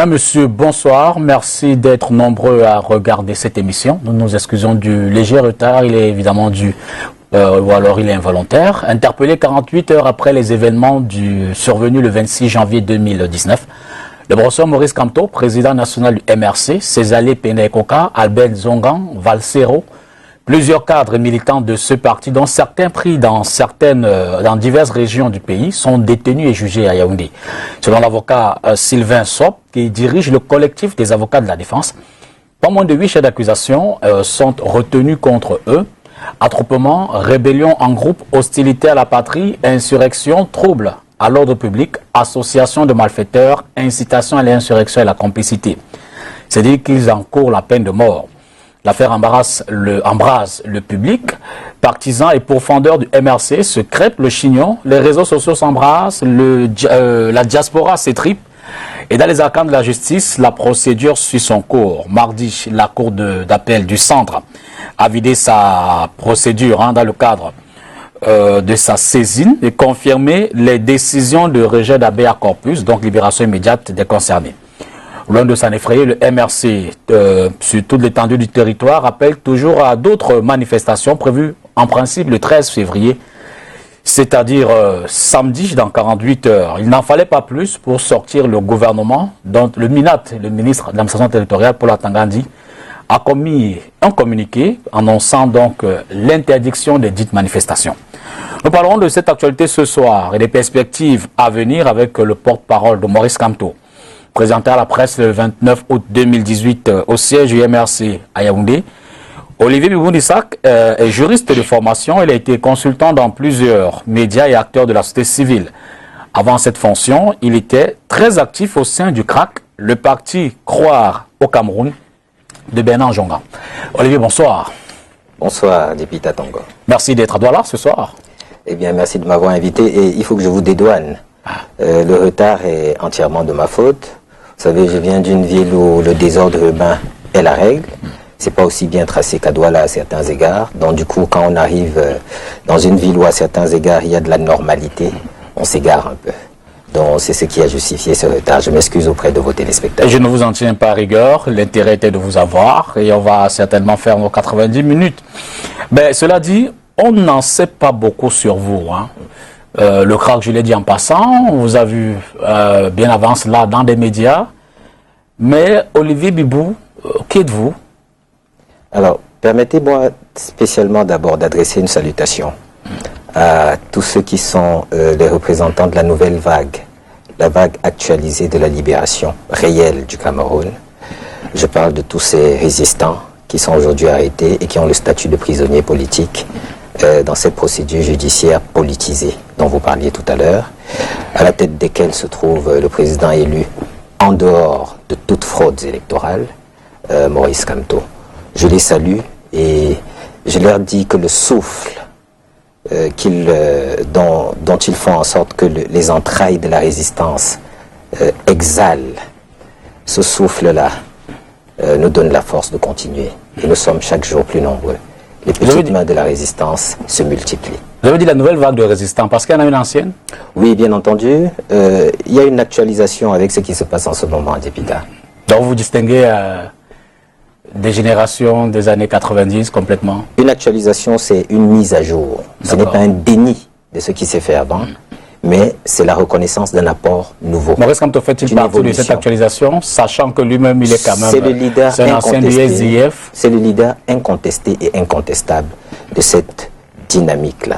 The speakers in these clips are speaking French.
Monsieur, bonsoir. Merci d'être nombreux à regarder cette émission. Nous nous excusons du léger retard. Il est évidemment dû, ou alors il est involontaire. Interpellé 48 heures après les événements survenus le 26 janvier 2019, le professeur Maurice Kamto, président national du MRC, Césaré Penekoka, Albert Zongan, Valsero, plusieurs cadres militants de ce parti, dont certains pris dans diverses régions du pays, sont détenus et jugés à Yaoundé. Selon l'avocat Sylvain Sop, qui dirige le collectif des avocats de la défense, pas moins de 8 chefs d'accusation sont retenus contre eux. Attroupement, rébellion en groupe, hostilité à la patrie, insurrection, trouble à l'ordre public, association de malfaiteurs, incitation à l'insurrection et la complicité. C'est-à-dire qu'ils encourent la peine de mort. L'affaire embrase le public. Partisans et pourfendeurs du MRC se crêpent le chignon. Les réseaux sociaux s'embrassent. La diaspora s'étripe. Et dans les arcanes de la justice, la procédure suit son cours. Mardi, la cour d'appel du centre a vidé sa procédure dans le cadre de sa saisine et confirmé les décisions de rejet d'habeas corpus, donc libération immédiate des concernés. Loin de s'en effrayer, le MRC, sur toute l'étendue du territoire, appelle toujours à d'autres manifestations prévues en principe le 13 février, c'est-à-dire samedi dans 48 heures. Il n'en fallait pas plus pour sortir le gouvernement, dont le MINAT, le ministre de l'administration territoriale, Paul Atangandi, a commis un communiqué annonçant donc l'interdiction des dites manifestations. Nous parlerons de cette actualité ce soir et des perspectives à venir avec le porte-parole de Maurice Kamto. Présenté à la presse le 29 août 2018 au siège du MRC à Yaoundé, Olivier Biboun-Issac est juriste de formation. Il a été consultant dans plusieurs médias et acteurs de la société civile. Avant cette fonction, il était très actif au sein du CRAC, le parti Croire au Cameroun de Bernard Jonga. Olivier, bonsoir. Bonsoir, député Tongo. Merci d'être à Douala ce soir. Eh bien, merci de m'avoir invité et il faut que je vous dédouane. Le retard est entièrement de ma faute. Vous savez, je viens d'une ville où le désordre urbain est la règle. C'est pas aussi bien tracé qu'à Douala à certains égards. Donc du coup, quand on arrive dans une ville où à certains égards il y a de la normalité, on s'égare un peu. Donc c'est ce qui a justifié ce retard. Je m'excuse auprès de vos téléspectateurs. Je ne vous en tiens pas rigueur. L'intérêt était de vous avoir et on va certainement faire nos 90 minutes. Mais cela dit, on n'en sait pas beaucoup sur vous. Le CRAC, je l'ai dit en passant, on vous a vu bien avant cela dans des médias. Mais Olivier Bibou, qui êtes-vous? Alors, permettez-moi spécialement d'abord d'adresser une salutation à tous ceux qui sont les représentants de la nouvelle vague, la vague actualisée de la libération réelle du Cameroun. Je parle de tous ces résistants qui sont aujourd'hui arrêtés et qui ont le statut de prisonniers politiques dans cette procédure judiciaire politisée dont vous parliez tout à l'heure, à la tête desquels se trouve le président élu en dehors de toute fraude électorale, Maurice Kamto. Je les salue et je leur dis que le souffle dont ils font en sorte que les entrailles de la résistance exhalent, ce souffle-là nous donne la force de continuer. Et nous sommes chaque jour plus nombreux. Les petites mains de la résistance se multiplient. Vous avez dit la nouvelle vague de résistants, parce qu'il y en a une ancienne? Oui, bien entendu. Il y a une actualisation avec ce qui se passe en ce moment à Dépita. Donc vous distinguez des générations des années 90 complètement? Une actualisation, c'est une mise à jour. Ce n'est pas un déni de ce qui s'est fait avant, mais c'est la reconnaissance d'un apport nouveau. Maurice Kamto fait-il partie de cette actualisation, sachant que lui-même, il est quand même... C'est le leader incontesté. C'est le leader incontesté et incontestable de cette dynamique-là.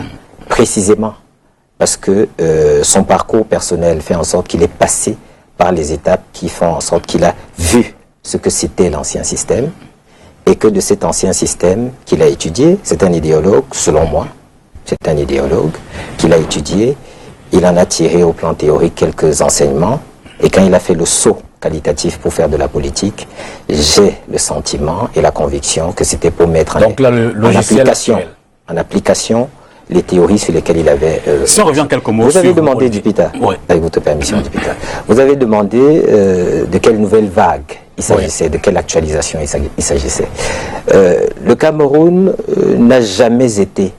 Précisément parce que son parcours personnel fait en sorte qu'il est passé par les étapes qui font en sorte qu'il a vu ce que c'était l'ancien système et que de cet ancien système qu'il a étudié, c'est un idéologue, selon moi, c'est un idéologue qu'il a étudié, il en a tiré au plan théorique quelques enseignements et quand il a fait le saut qualitatif pour faire de la politique, j'ai le sentiment et la conviction que c'était pour mettre en application les théories sur lesquelles il avait... si on revient quelques mots vous avez demandé, Dipita, avec votre permission, Dipita, vous avez demandé de quelle nouvelle vague il s'agissait, de quelle actualisation il s'agissait. Le Cameroun n'a jamais été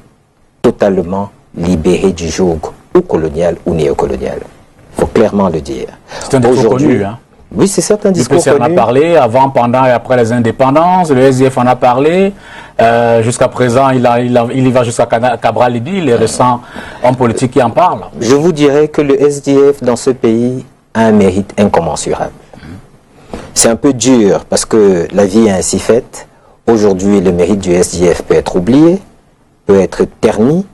totalement libéré du joug ou colonial ou néocolonial. Il faut clairement le dire. C'est un défaut connu. Oui, c'est certains discours l'UPC en a parlé avant, pendant et après les indépendances. Le SDF en a parlé. Jusqu'à présent, il y va jusqu'à Cabral Libi, les récents hommes politiques qui en parlent. Je vous dirais que le SDF dans ce pays a un mérite incommensurable. C'est un peu dur parce que la vie est ainsi faite. Aujourd'hui, le mérite du SDF peut être oublié, peut être terni,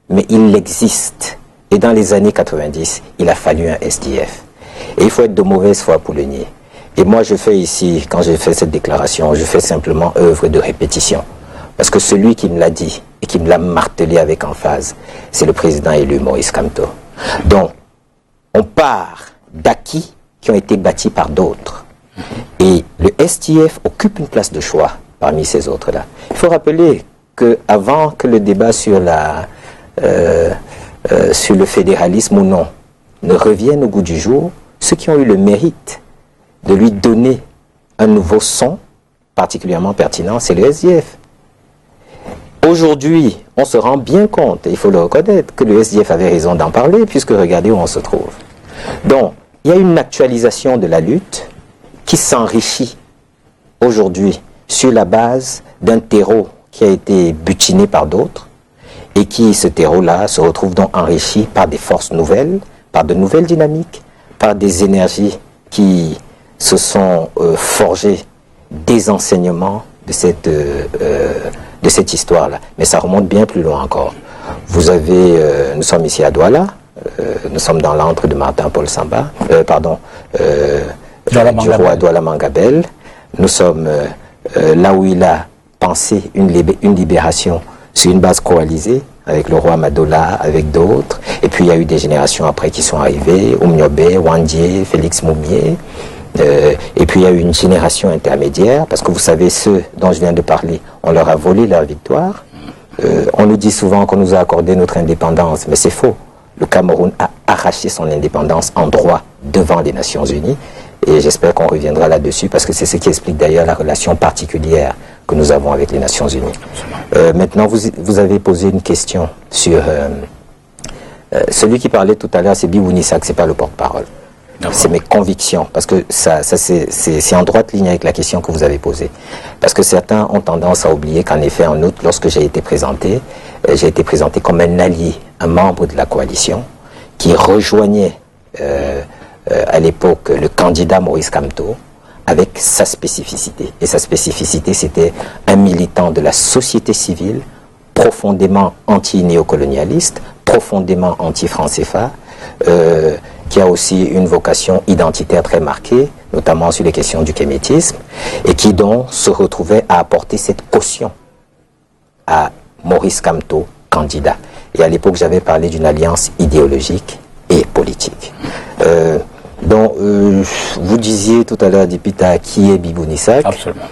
mais il existe. Et dans les années 90, il a fallu un SDF. Et il faut être de mauvaise foi pour le nier. Et moi, je fais ici, quand je fais cette déclaration, je fais simplement œuvre de répétition. Parce que celui qui me l'a dit et qui me l'a martelé avec emphase, c'est le président élu Maurice Kamto. Donc, on part d'acquis qui ont été bâtis par d'autres. Et le STF occupe une place de choix parmi ces autres-là. Il faut rappeler qu'avant que le débat sur le fédéralisme ou non ne revienne au goût du jour, ceux qui ont eu le mérite de lui donner un nouveau son particulièrement pertinent, c'est le SDF. Aujourd'hui, on se rend bien compte, et il faut le reconnaître, que le SDF avait raison d'en parler, puisque regardez où on se trouve. Donc, il y a une actualisation de la lutte qui s'enrichit aujourd'hui sur la base d'un terreau qui a été butiné par d'autres, et qui, ce terreau-là, se retrouve donc enrichi par des forces nouvelles, par de nouvelles dynamiques, par des énergies qui se sont forgées des enseignements de cette histoire-là. Mais ça remonte bien plus loin encore. Vous avez, nous sommes ici à Douala, nous sommes dans l'antre de Martin-Paul Samba, du roi Douala Mangabel. Nous sommes là où il a pensé une libération sur une base coalisée, avec le roi Madola, avec d'autres. Et puis il y a eu des générations après qui sont arrivées, Oumniobé, Wandie, Félix Moumié. Et puis il y a eu une génération intermédiaire, parce que vous savez, ceux dont je viens de parler, on leur a volé leur victoire. On nous dit souvent qu'on nous a accordé notre indépendance, mais c'est faux. Le Cameroun a arraché son indépendance en droit devant les Nations Unies. Et j'espère qu'on reviendra là-dessus, parce que c'est ce qui explique d'ailleurs la relation particulière que nous avons avec les Nations Unies. Maintenant, vous avez posé une question sur... celui qui parlait tout à l'heure, c'est Bibou Nissak, c'est pas le porte-parole. C'est mes convictions, parce que c'est en droite ligne avec la question que vous avez posée. Parce que certains ont tendance à oublier qu'en effet, en août, lorsque j'ai été présenté comme un allié, un membre de la coalition, qui rejoignait à l'époque le candidat Maurice Kamto, avec sa spécificité. Et sa spécificité, c'était un militant de la société civile, profondément anti-néocolonialiste, profondément anti-franc CFA, qui a aussi une vocation identitaire très marquée, notamment sur les questions du kémétisme, et qui donc se retrouvait à apporter cette caution à Maurice Kamto, candidat. Et à l'époque, j'avais parlé d'une alliance idéologique et politique. Donc, vous disiez tout à l'heure, Dipita, qui est Bibou Nissak. Absolument.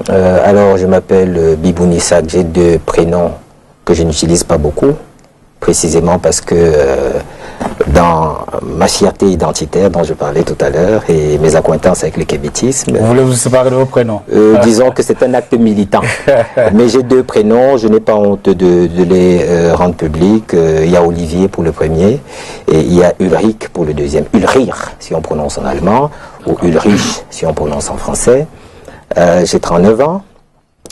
Alors, je m'appelle Bibou Nissak, j'ai deux prénoms que je n'utilise pas beaucoup, précisément parce que dans ma fierté identitaire dont je parlais tout à l'heure et mes accointances avec le kémétisme... Vous voulez vous séparer de vos prénoms? Disons que c'est un acte militant. Mais j'ai deux prénoms, je n'ai pas honte de les rendre publics. Il y a Olivier pour le premier et il y a Ulrich pour le deuxième. Ulrich, si on prononce en allemand, ou Ulrich, si on prononce en français. J'ai 39 ans.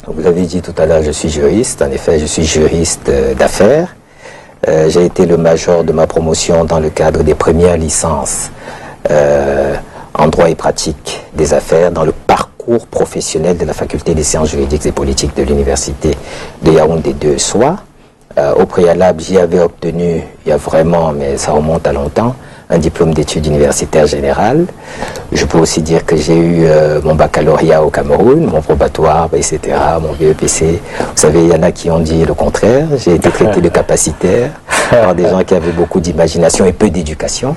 Vous avez dit tout à l'heure, je suis juriste. En effet, je suis juriste d'affaires. J'ai été le major de ma promotion dans le cadre des premières licences en droit et pratique des affaires dans le parcours professionnel de la faculté des sciences juridiques et politiques de l'université de Yaoundé 2 SOA. Au préalable, j'y avais obtenu, il y a vraiment, mais ça remonte à longtemps, un diplôme d'études universitaires générales. Je peux aussi dire que j'ai eu mon baccalauréat au Cameroun, mon probatoire, etc., mon BEPC. Vous savez, il y en a qui ont dit le contraire. J'ai été traité de capacitaire par des gens qui avaient beaucoup d'imagination et peu d'éducation.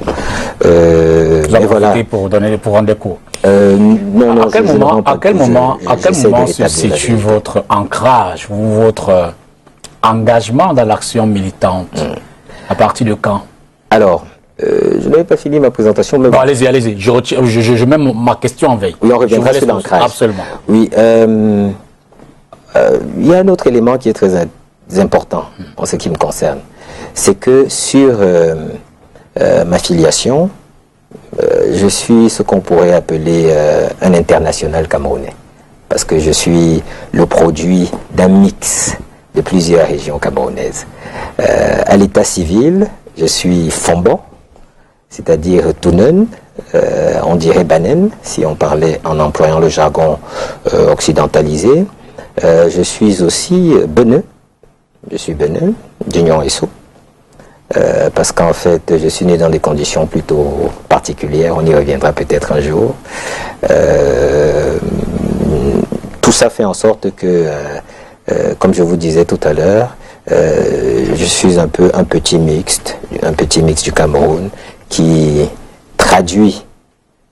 Vous avez voilà. Pour rendre des cours. Non, à quel moment se situe votre ancrage, votre engagement dans l'action militante? À partir de quand? Alors, je n'avais pas fini ma présentation. Mais bon, allez-y. Je mets ma question en veille. Oui, on reviendra sur l'ancrage. Absolument. Oui, il y a un autre élément qui est très important en ce qui me concerne. C'est que sur ma filiation, Je suis ce qu'on pourrait appeler un international camerounais, parce que je suis le produit d'un mix de plusieurs régions camerounaises. À l'état civil, je suis Fombo, c'est-à-dire Tounen, on dirait Banen, si on parlait en employant le jargon occidentalisé. Je suis aussi Beneux, je suis Beneux, d'Union Esso. Parce qu'en fait, je suis né dans des conditions plutôt particulières, on y reviendra peut-être un jour. Tout ça fait en sorte que, comme je vous disais tout à l'heure, je suis un petit mixte du Cameroun qui traduit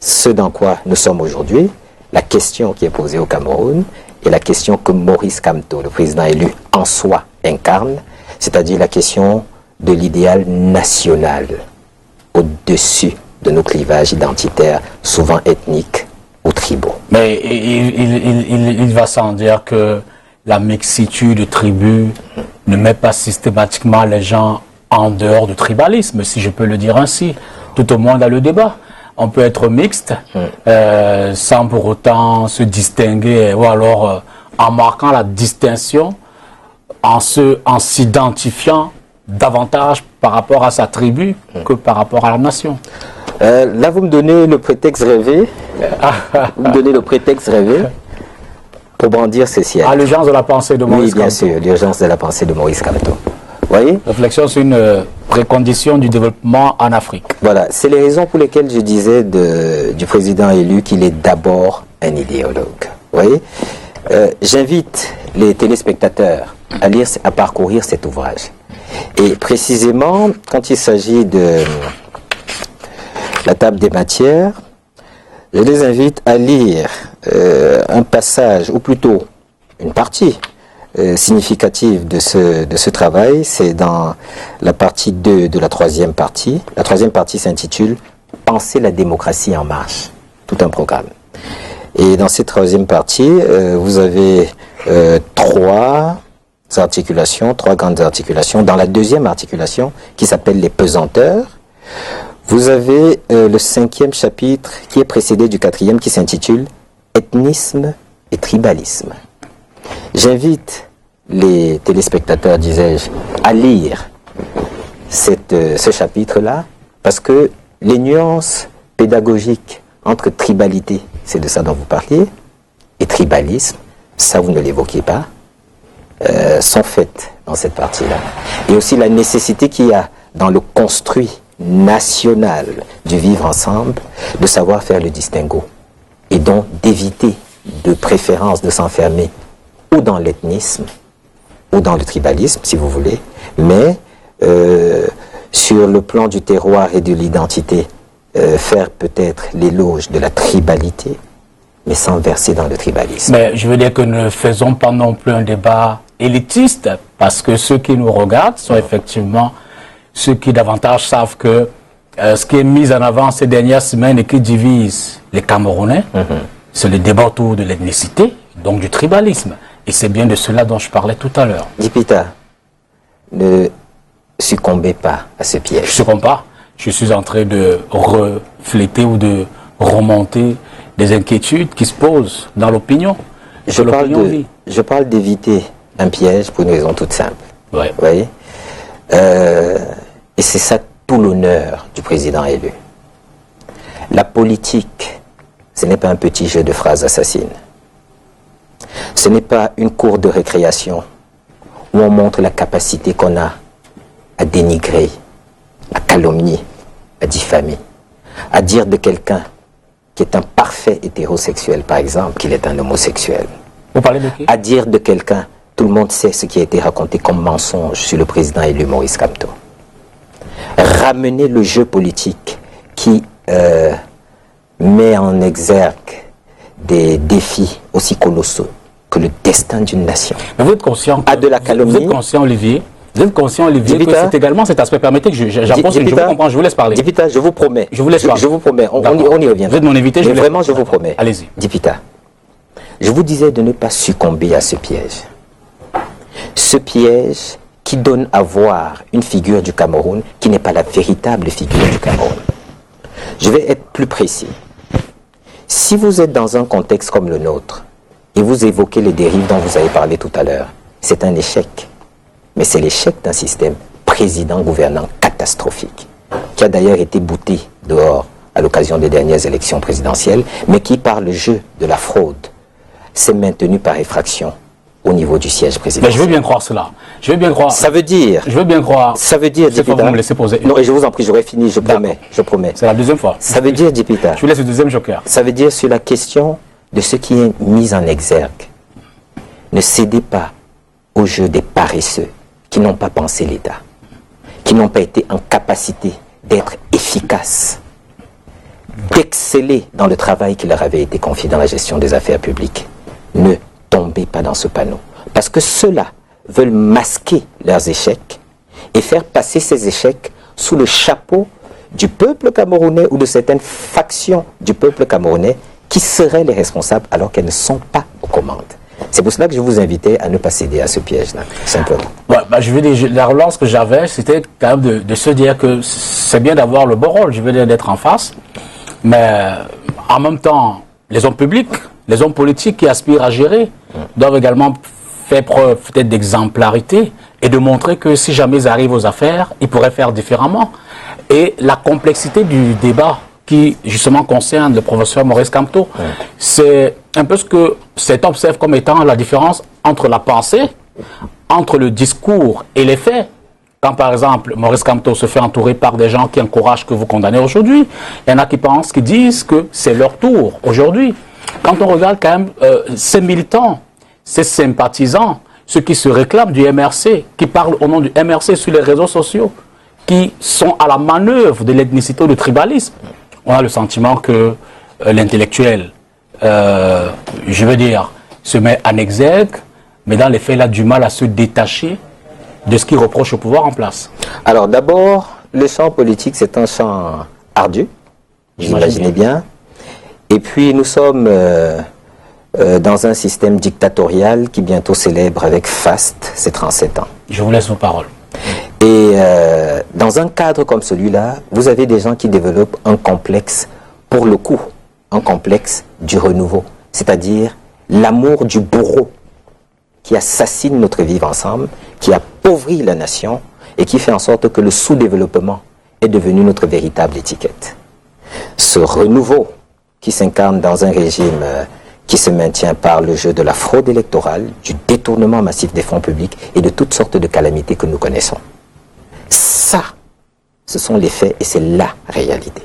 ce dans quoi nous sommes aujourd'hui, la question qui est posée au Cameroun et la question que Maurice Kamto, le président élu, en soi incarne, c'est-à-dire la question de l'idéal national au-dessus de nos clivages identitaires, souvent ethniques ou tribaux. Mais il va sans dire que la mixitude de tribus ne met pas systématiquement les gens en dehors du tribalisme, si je peux le dire ainsi. Tout au moins dans le débat. On peut être mixte sans pour autant se distinguer, ou alors en marquant la distinction, en s'identifiant davantage par rapport à sa tribu que par rapport à la nation. Là, vous me donnez le prétexte rêvé. Vous me donnez le prétexte rêvé pour brandir ceci. À l'urgence de la pensée de Maurice Kamto. Oui, bien sûr, l'urgence de la pensée de Maurice Kamto. Vous voyez ? Réflexion sur une précondition du développement en Afrique. Voilà, c'est les raisons pour lesquelles je disais du président élu qu'il est d'abord un idéologue. Vous voyez ? J'invite les téléspectateurs à parcourir cet ouvrage. Et précisément, quand il s'agit de la table des matières, je les invite à lire un passage, ou plutôt une partie significative de ce travail. C'est dans la partie 2 de la troisième partie. La troisième partie s'intitule « Penser la démocratie en marche », tout un programme. Et dans cette troisième partie, vous avez trois grandes articulations. Dans la deuxième articulation, qui s'appelle les pesanteurs, vous avez le 5e chapitre qui est précédé du 4e qui s'intitule Ethnisme et tribalisme. J'invite les téléspectateurs, disais-je, à lire ce chapitre-là, parce que les nuances pédagogiques entre tribalité, c'est de ça dont vous parliez, et tribalisme, ça vous ne l'évoquez pas, sont faites dans cette partie-là. Et aussi la nécessité qu'il y a dans le construit national du vivre ensemble, de savoir faire le distinguo, et donc d'éviter de préférence de s'enfermer ou dans l'ethnisme, ou dans le tribalisme, si vous voulez, mais sur le plan du terroir et de l'identité, faire peut-être l'éloge de la tribalité, mais sans verser dans le tribalisme. Mais je veux dire que ne faisons pas non plus un débat élitiste, parce que ceux qui nous regardent sont effectivement ceux qui davantage savent que ce qui est mis en avant ces dernières semaines et qui divise les Camerounais, c'est le débat autour de l'ethnicité, donc du tribalisme. Et c'est bien de cela dont je parlais tout à l'heure. Dipita, ne succombez pas à ce piège. Je ne succombe pas. Je suis en train de refléter ou de remonter des inquiétudes qui se posent dans l'opinion. Je parle d'éviter un piège pour une raison toute simple. Ouais. Vous voyez ? Et c'est ça tout l'honneur du président élu. La politique, ce n'est pas un petit jeu de phrases assassines. Ce n'est pas une cour de récréation où on montre la capacité qu'on a à dénigrer, à calomnier, à diffamer, à dire de quelqu'un qui est un parfait hétérosexuel, par exemple, qu'il est un homosexuel. Vous parlez de qui ? À dire de quelqu'un, tout le monde sait ce qui a été raconté comme mensonge sur le président élu Maurice Kamto. Ramener le jeu politique qui met en exergue des défis aussi colossaux que le destin d'une nation. Mais vous êtes conscient à de la calomnie. Vous êtes conscient, Olivier, que c'est également cet aspect. Permettez que j'approche, je vous comprends, je vous laisse parler. Dipita, je vous promets. Je vous laisse parler. Je vous promets, on y revient. Vous êtes mon invité, mais vraiment, je vous promets. Allez-y. Dipita, je vous disais de ne pas succomber à ce piège. Ce piège qui donne à voir une figure du Cameroun qui n'est pas la véritable figure du Cameroun. Je vais être plus précis. Si vous êtes dans un contexte comme le nôtre, et vous évoquez les dérives dont vous avez parlé tout à l'heure, c'est un échec. Mais c'est l'échec d'un système président-gouvernant catastrophique, qui a d'ailleurs été bouté dehors à l'occasion des dernières élections présidentielles, mais qui, par le jeu de la fraude, s'est maintenu par effraction au niveau du siège présidentiel. Mais je veux bien croire cela. Je veux bien croire. Ça veut dire... Je veux bien croire. Ça veut dire, Dipita, vous me laissez poser. Non, et je vous en prie, j'aurais fini, je promets. Je promets. C'est la deuxième fois. Ça veut dire, Dipita... Je vous laisse le deuxième joker. Ça veut dire sur la question de ce qui est mis en exergue. Ne cédez pas au jeu des paresseux qui n'ont pas pensé l'État, qui n'ont pas été en capacité d'être efficaces, d'exceller dans le travail qui leur avait été confié dans la gestion des affaires publiques. Ne tombez pas dans ce panneau. Parce que ceux-là veulent masquer leurs échecs et faire passer ces échecs sous le chapeau du peuple camerounais ou de certaines factions du peuple camerounais qui seraient les responsables alors qu'elles ne sont pas aux commandes. C'est pour cela que je vous invitais à ne pas céder à ce piège-là, simplement. Ouais, je veux dire, la relance que j'avais, c'était quand même de se dire que c'est bien d'avoir le bon rôle, je veux dire d'être en face, mais en même temps, les hommes publics, les hommes politiques qui aspirent à gérer doivent également faire preuve peut-être d'exemplarité et de montrer que si jamais ils arrivent aux affaires, ils pourraient faire différemment. Et la complexité du débat qui justement concerne le professeur Maurice Kamto, c'est un peu ce que cet observe comme étant la différence entre la pensée, entre le discours et les faits. Quand par exemple Maurice Kamto se fait entourer par des gens qui encouragent que vous condamnez aujourd'hui, il y en a qui pensent, qui disent que c'est leur tour aujourd'hui. Quand on regarde quand même ces militants, ces sympathisants, ceux qui se réclament du MRC, qui parlent au nom du MRC sur les réseaux sociaux, qui sont à la manœuvre de l'ethnicité ou du tribalisme, on a le sentiment que l'intellectuel, je veux dire, se met en exergue, mais dans les faits, il a du mal à se détacher de ce qu'il reproche au pouvoir en place. Alors d'abord, le champ politique, c'est un champ ardu, j'imaginais bien. Et puis nous sommes dans un système dictatorial qui bientôt célèbre avec faste ses 37 ans. Je vous laisse vos paroles. Et dans un cadre comme celui-là, vous avez des gens qui développent un complexe, pour le coup, un complexe du renouveau, c'est-à-dire l'amour du bourreau qui assassine notre vivre ensemble, qui appauvrit la nation et qui fait en sorte que le sous-développement est devenu notre véritable étiquette. Ce renouveau qui s'incarne dans un régime qui se maintient par le jeu de la fraude électorale, du détournement massif des fonds publics et de toutes sortes de calamités que nous connaissons. Ça, ce sont les faits et c'est la réalité.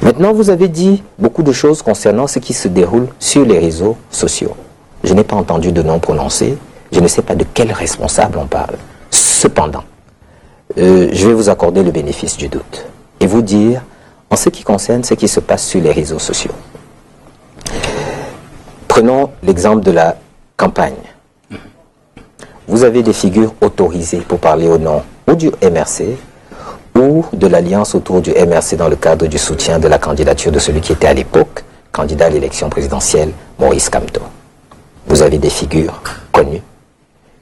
Maintenant, vous avez dit beaucoup de choses concernant ce qui se déroule sur les réseaux sociaux. Je n'ai pas entendu de nom prononcé, je ne sais pas de quel responsable on parle. Cependant, je vais vous accorder le bénéfice du doute et vous dire, en ce qui concerne ce qui se passe sur les réseaux sociaux. Prenons l'exemple de la campagne. Vous avez des figures autorisées pour parler au nom ou du MRC ou de l'alliance autour du MRC dans le cadre du soutien de la candidature de celui qui était à l'époque candidat à l'élection présidentielle, Maurice Kamto. Vous avez des figures connues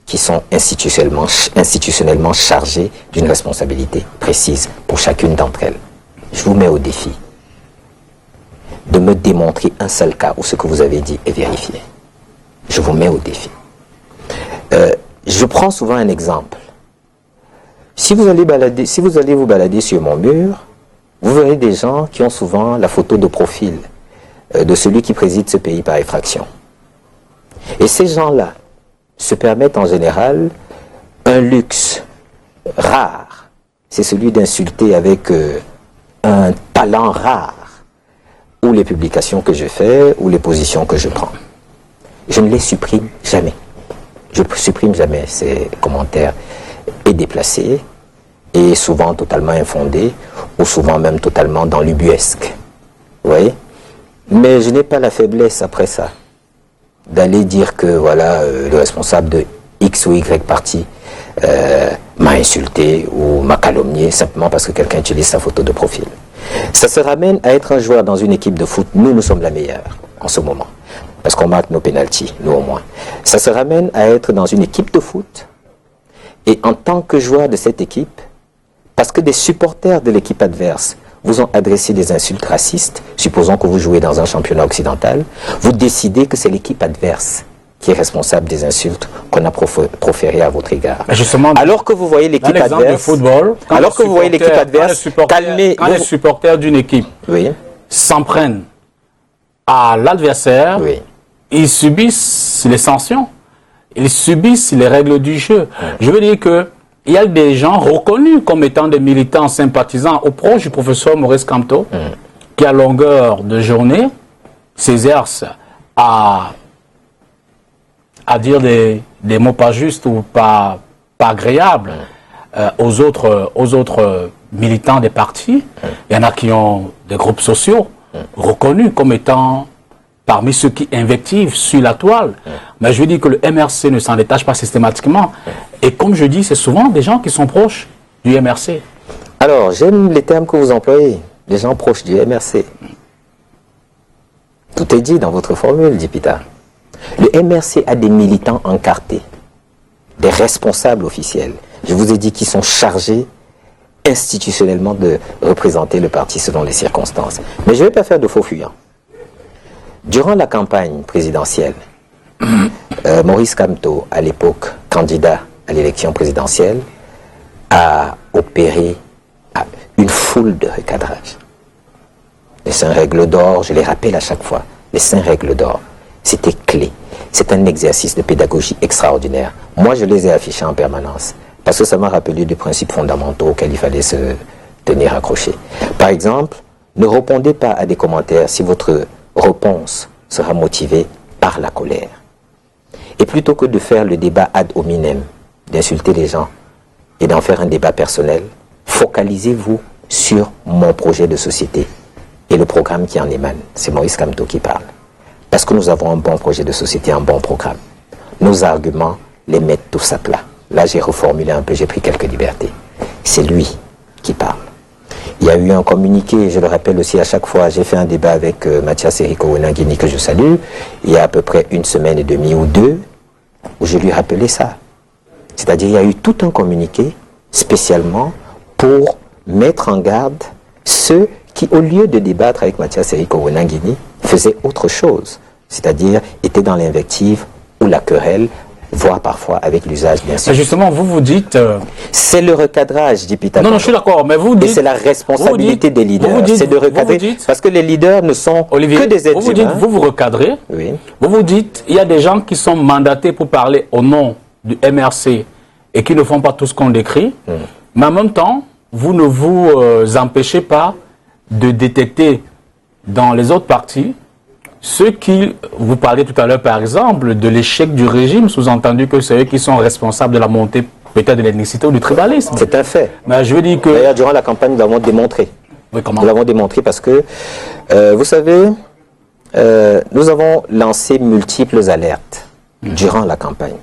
qui sont institutionnellement chargées d'une responsabilité précise pour chacune d'entre elles. Je vous mets au défi de me démontrer un seul cas où ce que vous avez dit est vérifié. Je vous mets au défi. Je prends souvent un exemple. Si vous allez vous balader sur mon mur, vous verrez des gens qui ont souvent la photo de profil de celui qui préside ce pays par effraction. Et ces gens-là se permettent en général un luxe rare. C'est celui d'insulter avec un talent rare, ou les publications que je fais, ou les positions que je prends. Je ne les supprime jamais. Je ne supprime jamais ces commentaires et déplacés, et souvent totalement infondés, ou souvent même totalement dans l'ubuesque. Vous voyez? Mais je n'ai pas la faiblesse après ça d'aller dire que voilà, le responsable de X ou Y parti m'a insulté ou m'a calomnié simplement parce que quelqu'un utilise sa photo de profil. Ça se ramène à être un joueur dans une équipe de foot. Nous sommes la meilleure en ce moment, parce qu'on marque nos pénaltys, nous au moins. Ça se ramène à être dans une équipe de foot, et en tant que joueur de cette équipe, parce que des supporters de l'équipe adverse vous ont adressé des insultes racistes, supposons que vous jouez dans un championnat occidental, vous décidez que c'est l'équipe adverse qui est responsable des insultes qu'on a proférées à votre égard. Justement, alors que vous voyez l'équipe adverse, de football, alors que vous voyez l'équipe adverse, calmez. Quand les supporters d'une équipe s'en prennent à l'adversaire, ils subissent les sanctions, ils subissent les règles du jeu. Je veux dire que il y a des gens reconnus comme étant des militants sympathisants au proche du professeur Maurice Kamto, qui à longueur de journée s'exerce à dire des mots pas justes ou pas agréables aux autres militants des partis. Il y en a qui ont des groupes sociaux reconnus comme étant parmi ceux qui invectivent sur la toile. Mais je dis que le MRC ne s'en détache pas systématiquement. Et comme je dis, c'est souvent des gens qui sont proches du MRC. Alors, j'aime les termes que vous employez, les gens proches du MRC. Tout est dit dans votre formule, dit Pita. Le MRC a des militants encartés, des responsables officiels. Je vous ai dit qu'ils sont chargés institutionnellement de représenter le parti selon les circonstances. Mais je ne vais pas faire de faux fuyants. Durant la campagne présidentielle, Maurice Kamto, à l'époque candidat à l'élection présidentielle, a opéré une foule de recadrages. Les 5 règles d'or, je les rappelle à chaque fois, les 5 règles d'or, c'était clé. C'est un exercice de pédagogie extraordinaire. Moi, je les ai affichés en permanence, parce que ça m'a rappelé des principes fondamentaux auxquels il fallait se tenir accroché. Par exemple, ne répondez pas à des commentaires si votre réponse sera motivée par la colère. Et plutôt que de faire le débat ad hominem, d'insulter les gens et d'en faire un débat personnel, focalisez-vous sur mon projet de société et le programme qui en émane. C'est Maurice Kamto qui parle. Parce que nous avons un bon projet de société, un bon programme. Nos arguments les mettent tous à plat. Là, j'ai reformulé un peu, j'ai pris quelques libertés. C'est lui qui parle. Il y a eu un communiqué, je le rappelle aussi à chaque fois, j'ai fait un débat avec Mathias Eriko Wenangini, que je salue, il y a à peu près 1 semaine et demie ou 2, où je lui rappelais ça. C'est-à-dire, il y a eu tout un communiqué spécialement pour mettre en garde ceux qui, au lieu de débattre avec Mathias Eriko Wenangini, faisaient autre chose. C'est-à-dire, étaient dans l'invective ou la querelle, voire parfois avec l'usage d'insultes. Justement, vous dites... C'est le recadrage, dit Pita. Non, je suis d'accord, mais vous dites... Et c'est la responsabilité des leaders, c'est de recadrer, parce que les leaders ne sont que des êtres humains. Vous recadrez, oui. Vous dites, il y a des gens qui sont mandatés pour parler au nom du MRC et qui ne font pas tout ce qu'on décrit, mais en même temps, vous ne vous empêchez pas de détecter dans les autres partis ceux qui, vous parliez tout à l'heure par exemple, de l'échec du régime, sous-entendu que c'est eux qui sont responsables de la montée peut-être de l'ethnicité ou du tribalisme. C'est un fait. Mais je veux dire que... D'ailleurs, durant la campagne, nous l'avons démontré. Oui, comment? Nous l'avons démontré parce que, vous savez, nous avons lancé multiples alertes durant la campagne.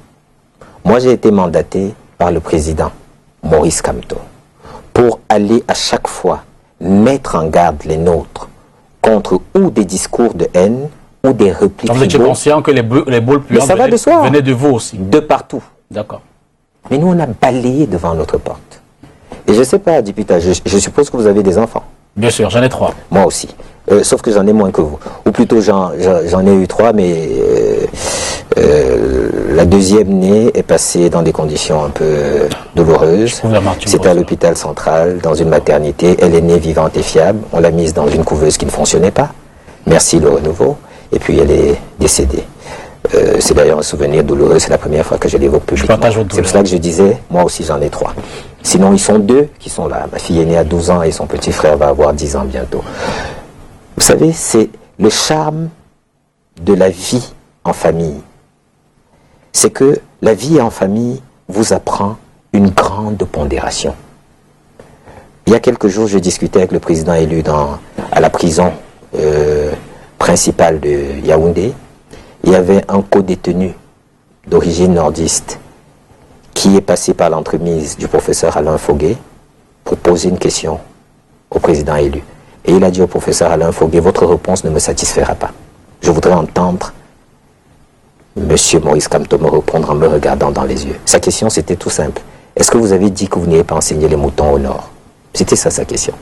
Moi, j'ai été mandaté par le président Maurice Kamto pour aller à chaque fois mettre en garde les nôtres contre ou des discours de haine ou des repliques. Vous étiez conscient que les boules puantes venaient de vous aussi? De partout. D'accord. Mais nous, on a balayé devant notre porte. Et je ne sais pas, député, je suppose que vous avez des enfants. Bien sûr, j'en ai 3. Moi aussi. Sauf que j'en ai moins que vous. Ou plutôt, j'en ai eu 3, mais la deuxième née est passée dans des conditions un peu douloureuses. C'était à l'hôpital central, dans une maternité. Elle est née vivante et fiable. On l'a mise dans une couveuse qui ne fonctionnait pas. Merci le renouveau. Et puis elle est décédée. C'est d'ailleurs un souvenir douloureux. C'est la première fois que je l'évoque publiquement. C'est pour cela que je disais, moi aussi j'en ai 3. Sinon, ils sont 2 qui sont là. Ma fille est née à 12 ans et son petit frère va avoir 10 ans bientôt. Vous savez, c'est le charme de la vie en famille. C'est que la vie en famille vous apprend une grande pondération. Il y a quelques jours, je discutais avec le président élu à la prison principale de Yaoundé. Il y avait un co-détenu d'origine nordiste qui est passé par l'entremise du professeur Alain Foguet pour poser une question au président élu. Et il a dit au professeur Alain Foguet, votre réponse ne me satisfera pas. Je voudrais entendre Monsieur Maurice Kamto me répondre en me regardant dans les yeux. Sa question, c'était tout simple. Est-ce que vous avez dit que vous n'avez pas enseigné les moutons au nord? C'était ça sa question.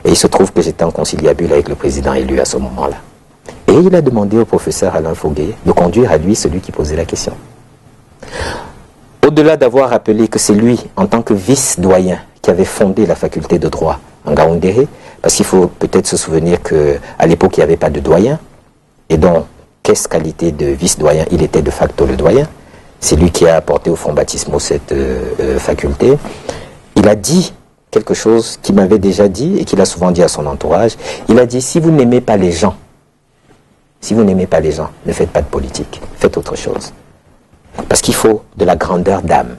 Et il se trouve que j'étais en conciliabule avec le président élu à ce moment-là. Et il a demandé au professeur Alain Foguet de conduire à lui celui qui posait la question. Au-delà d'avoir rappelé que c'est lui, en tant que vice-doyen, qui avait fondé la faculté de droit en Ngaoundéré, parce qu'il faut peut-être se souvenir qu'à l'époque, il n'y avait pas de doyen, et donc, qu'est-ce qualité de vice-doyen? Il était de facto le doyen. C'est lui qui a apporté au fonds baptismaux cette faculté. Il a dit quelque chose qu'il m'avait déjà dit et qu'il a souvent dit à son entourage. Il a dit, si vous n'aimez pas les gens, ne faites pas de politique, faites autre chose. Parce qu'il faut de la grandeur d'âme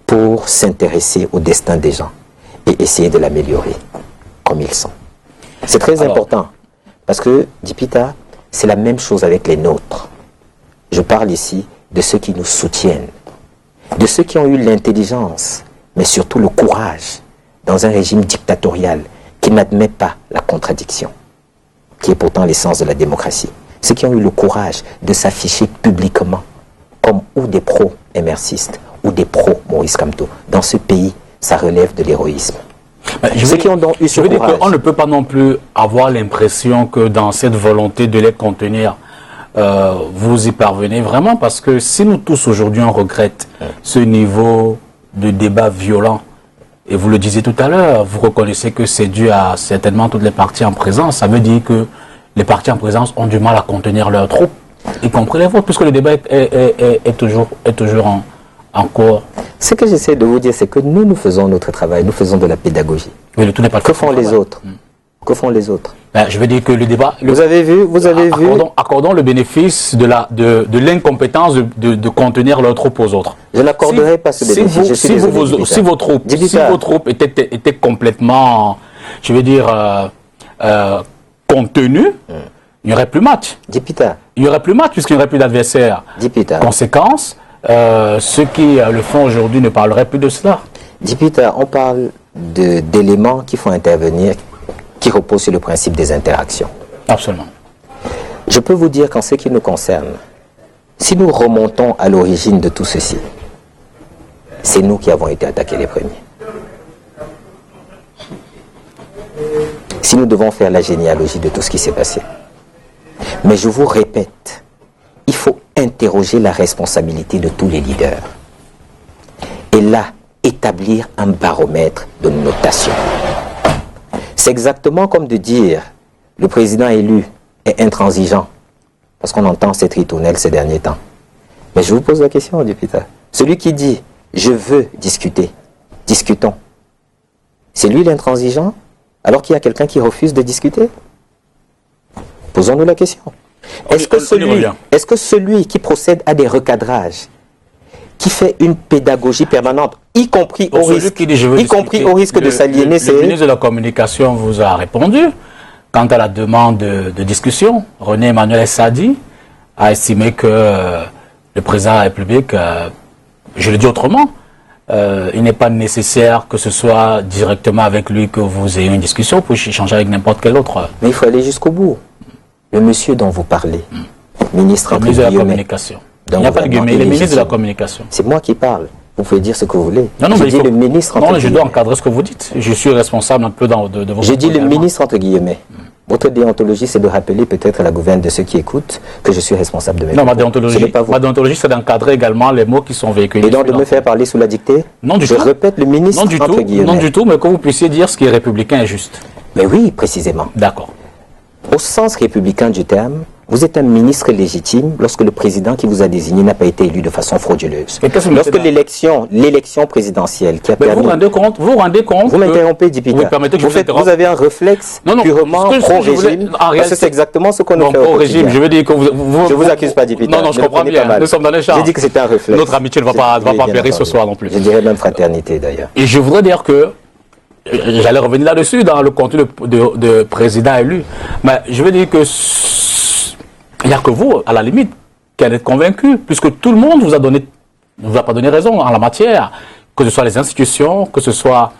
pour s'intéresser au destin des gens et essayer de l'améliorer comme ils sont. C'est très important parce que, Dipita, c'est la même chose avec les nôtres. Je parle ici de ceux qui nous soutiennent, de ceux qui ont eu l'intelligence, mais surtout le courage dans un régime dictatorial qui n'admet pas la contradiction, qui est pourtant l'essence de la démocratie. Ceux qui ont eu le courage de s'afficher publiquement comme ou des pro-émercistes ou des pro-Maurice Kamto. Dans ce pays, ça relève de l'héroïsme. Ceux qui ont donc eu ce courage. On ne peut pas non plus avoir l'impression que dans cette volonté de les contenir, vous y parvenez vraiment, parce que si nous tous aujourd'hui on regrette ce niveau de débat violent, et vous le disiez tout à l'heure, vous reconnaissez que c'est dû à certainement toutes les parties en présence, ça veut dire que les partis en présence ont du mal à contenir leurs troupes, y compris les vôtres, puisque le débat est toujours en cours. Ce que j'essaie de vous dire, c'est que nous faisons notre travail, nous faisons de la pédagogie. Mais le tout n'est pas que font les autres? Que font les autres? Je veux dire que le débat... Vous avez vu Accordons le bénéfice de l'incompétence de contenir leurs troupes aux autres. Je n'accorderai pas ce bénéfice. Si vos troupes étaient complètement, je veux dire, contenues, il n'y aurait plus match. Dipita. Il n'y aurait plus match puisqu'il n'y aurait plus d'adversaire. Conséquence, ceux qui le font aujourd'hui ne parleraient plus de cela. Dipita, on parle d'éléments qui font intervenir, qui reposent sur le principe des interactions. Absolument. Je peux vous dire qu'en ce qui nous concerne, si nous remontons à l'origine de tout ceci, c'est nous qui avons été attaqués les premiers. Si nous devons faire la généalogie de tout ce qui s'est passé. Mais je vous répète, il faut interroger la responsabilité de tous les leaders. Et là, établir un baromètre de notation. C'est exactement comme de dire le président élu est intransigeant, parce qu'on entend cette ritournelle ces derniers temps. Mais je vous pose la question, député. Celui qui dit je veux discuter, discutons. C'est lui l'intransigeant, alors qu'il y a quelqu'un qui refuse de discuter? Posons-nous la question. Est-ce que celui qui procède à des recadrages, qui fait une pédagogie permanente, y compris au risque de s'aliéner, le ministre de la Communication vous a répondu quant à la demande de discussion. René Emmanuel Sadi a estimé que le président de la République, je le dis autrement, il n'est pas nécessaire que ce soit directement avec lui que vous ayez une discussion, pour échanger avec n'importe quel autre. Mais il faut aller jusqu'au bout. Le monsieur dont vous parlez, ministre de la Communication. Il n'y a pas de guillemets, il est ministre de la Communication. C'est moi qui parle. Vous pouvez dire ce que vous voulez. Non, je dis le ministre entre guillemets. Je dois encadrer ce que vous dites. Je suis responsable un peu de votre... Je dis le ministre entre guillemets. Votre déontologie, c'est de rappeler peut-être à la gouverne de ceux qui écoutent que je suis responsable de mes propos. Non, ma déontologie, c'est d'encadrer également les mots qui sont véhiculés. Et donc de me faire parler sous la dictée? Non, du tout. Je répète le ministre entre guillemets. Non, du tout, mais que vous puissiez dire ce qui est républicain et juste. Mais oui, précisément. D'accord. Au sens républicain du terme, vous êtes un ministre légitime lorsque le président qui vous a désigné n'a pas été élu de façon frauduleuse. Lorsque l'élection présidentielle qui a permis... Vous vous rendez compte Vous m'interrompez, Dipita. Vous avez un réflexe purement pro-régime. Parce que c'est exactement ce qu'on nous fait au quotidien. Je veux dire que je vous accuse pas, Dipita. Non, je comprends bien. Nous sommes dans les chars. J'ai dit que c'était un réflexe. Notre amitié ne va pas périr ce soir non plus. Je dirais même fraternité, d'ailleurs. Et je voudrais dire que j'allais revenir là-dessus dans le contenu de président élu. Mais je veux dire que il n'y a que vous, à la limite, qui allez être convaincu, puisque tout le monde vous a pas donné raison en la matière, que ce soit les institutions, que ce soit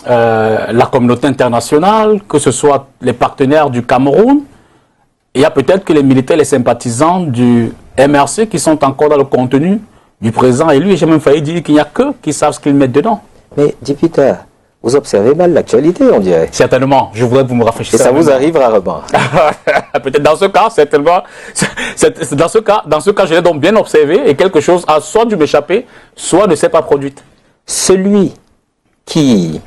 la communauté internationale, que ce soit les partenaires du Cameroun. Il y a peut-être que les militaires, les sympathisants du MRC qui sont encore dans le contenu du président élu. Et j'ai même failli dire qu'il n'y a qu'eux qui savent ce qu'ils mettent dedans. Mais, député, Vous observez mal l'actualité, on dirait. Certainement, je voudrais que vous me rafraîchissiez. Et ça vous arrive rarement. Peut-être dans ce cas, certainement. Dans ce cas, je l'ai donc bien observé et quelque chose a soit dû m'échapper, soit ne s'est pas produite. Celui qui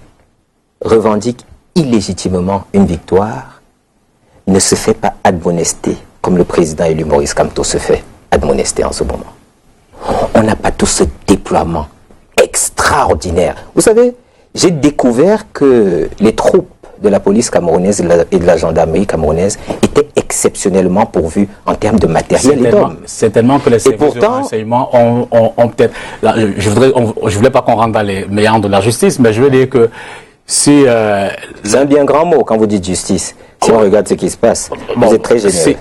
revendique illégitimement une victoire ne se fait pas admonester comme le président élu Maurice Kamto se fait admonester en ce moment. On n'a pas tout ce déploiement extraordinaire. Vous savez, j'ai découvert que les troupes de la police camerounaise et de la gendarmerie camerounaise étaient exceptionnellement pourvues en termes de matériel et d'hommes. C'est tellement que les services de renseignement ont peut-être... Je voulais pas qu'on rentre dans les méandres de la justice, mais je veux dire que si... c'est un bien grand mot quand vous dites justice. Si on regarde ce qui se passe, vous êtes très généreux.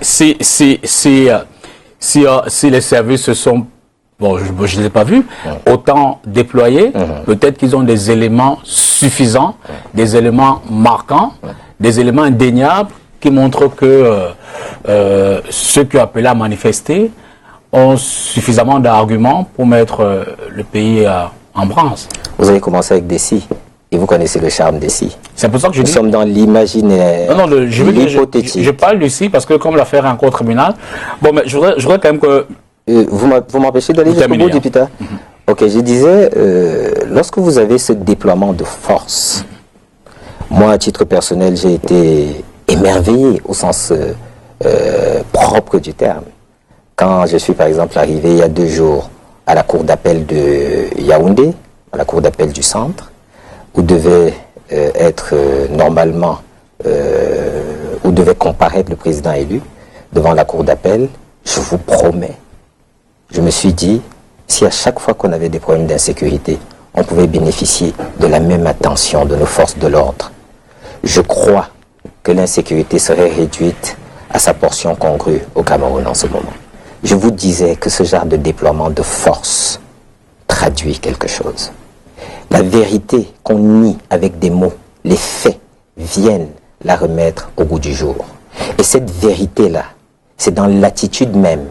Si les services se sont... Bon, je ne les ai pas vus, autant déployés, peut-être qu'ils ont des éléments suffisants, des éléments marquants, des éléments indéniables qui montrent que ceux qui ont appelé à manifester ont suffisamment d'arguments pour mettre le pays en branle. Vous avez commencé avec Dessy, et vous connaissez le charme Dessy. C'est pour ça que je dis... Nous sommes dans l'imaginaire, l'hypothétique. Je parle d'ici parce que comme l'affaire est encore au tribunal, bon, mais je voudrais quand même que... vous m'empêchez d'aller jusqu'au bout, député. Ok, je disais, lorsque vous avez ce déploiement de force, moi, à titre personnel, j'ai été émerveillé au sens propre du terme. Quand je suis, par exemple, arrivé il y a 2 jours à la cour d'appel de Yaoundé, à la cour d'appel du centre, où devait être normalement, où devait comparaître le président élu devant la cour d'appel, je vous promets, je me suis dit, si à chaque fois qu'on avait des problèmes d'insécurité, on pouvait bénéficier de la même attention de nos forces de l'ordre, je crois que l'insécurité serait réduite à sa portion congrue au Cameroun en ce moment. Je vous disais que ce genre de déploiement de force traduit quelque chose. La vérité qu'on nie avec des mots, les faits viennent la remettre au goût du jour. Et cette vérité-là, c'est dans l'attitude même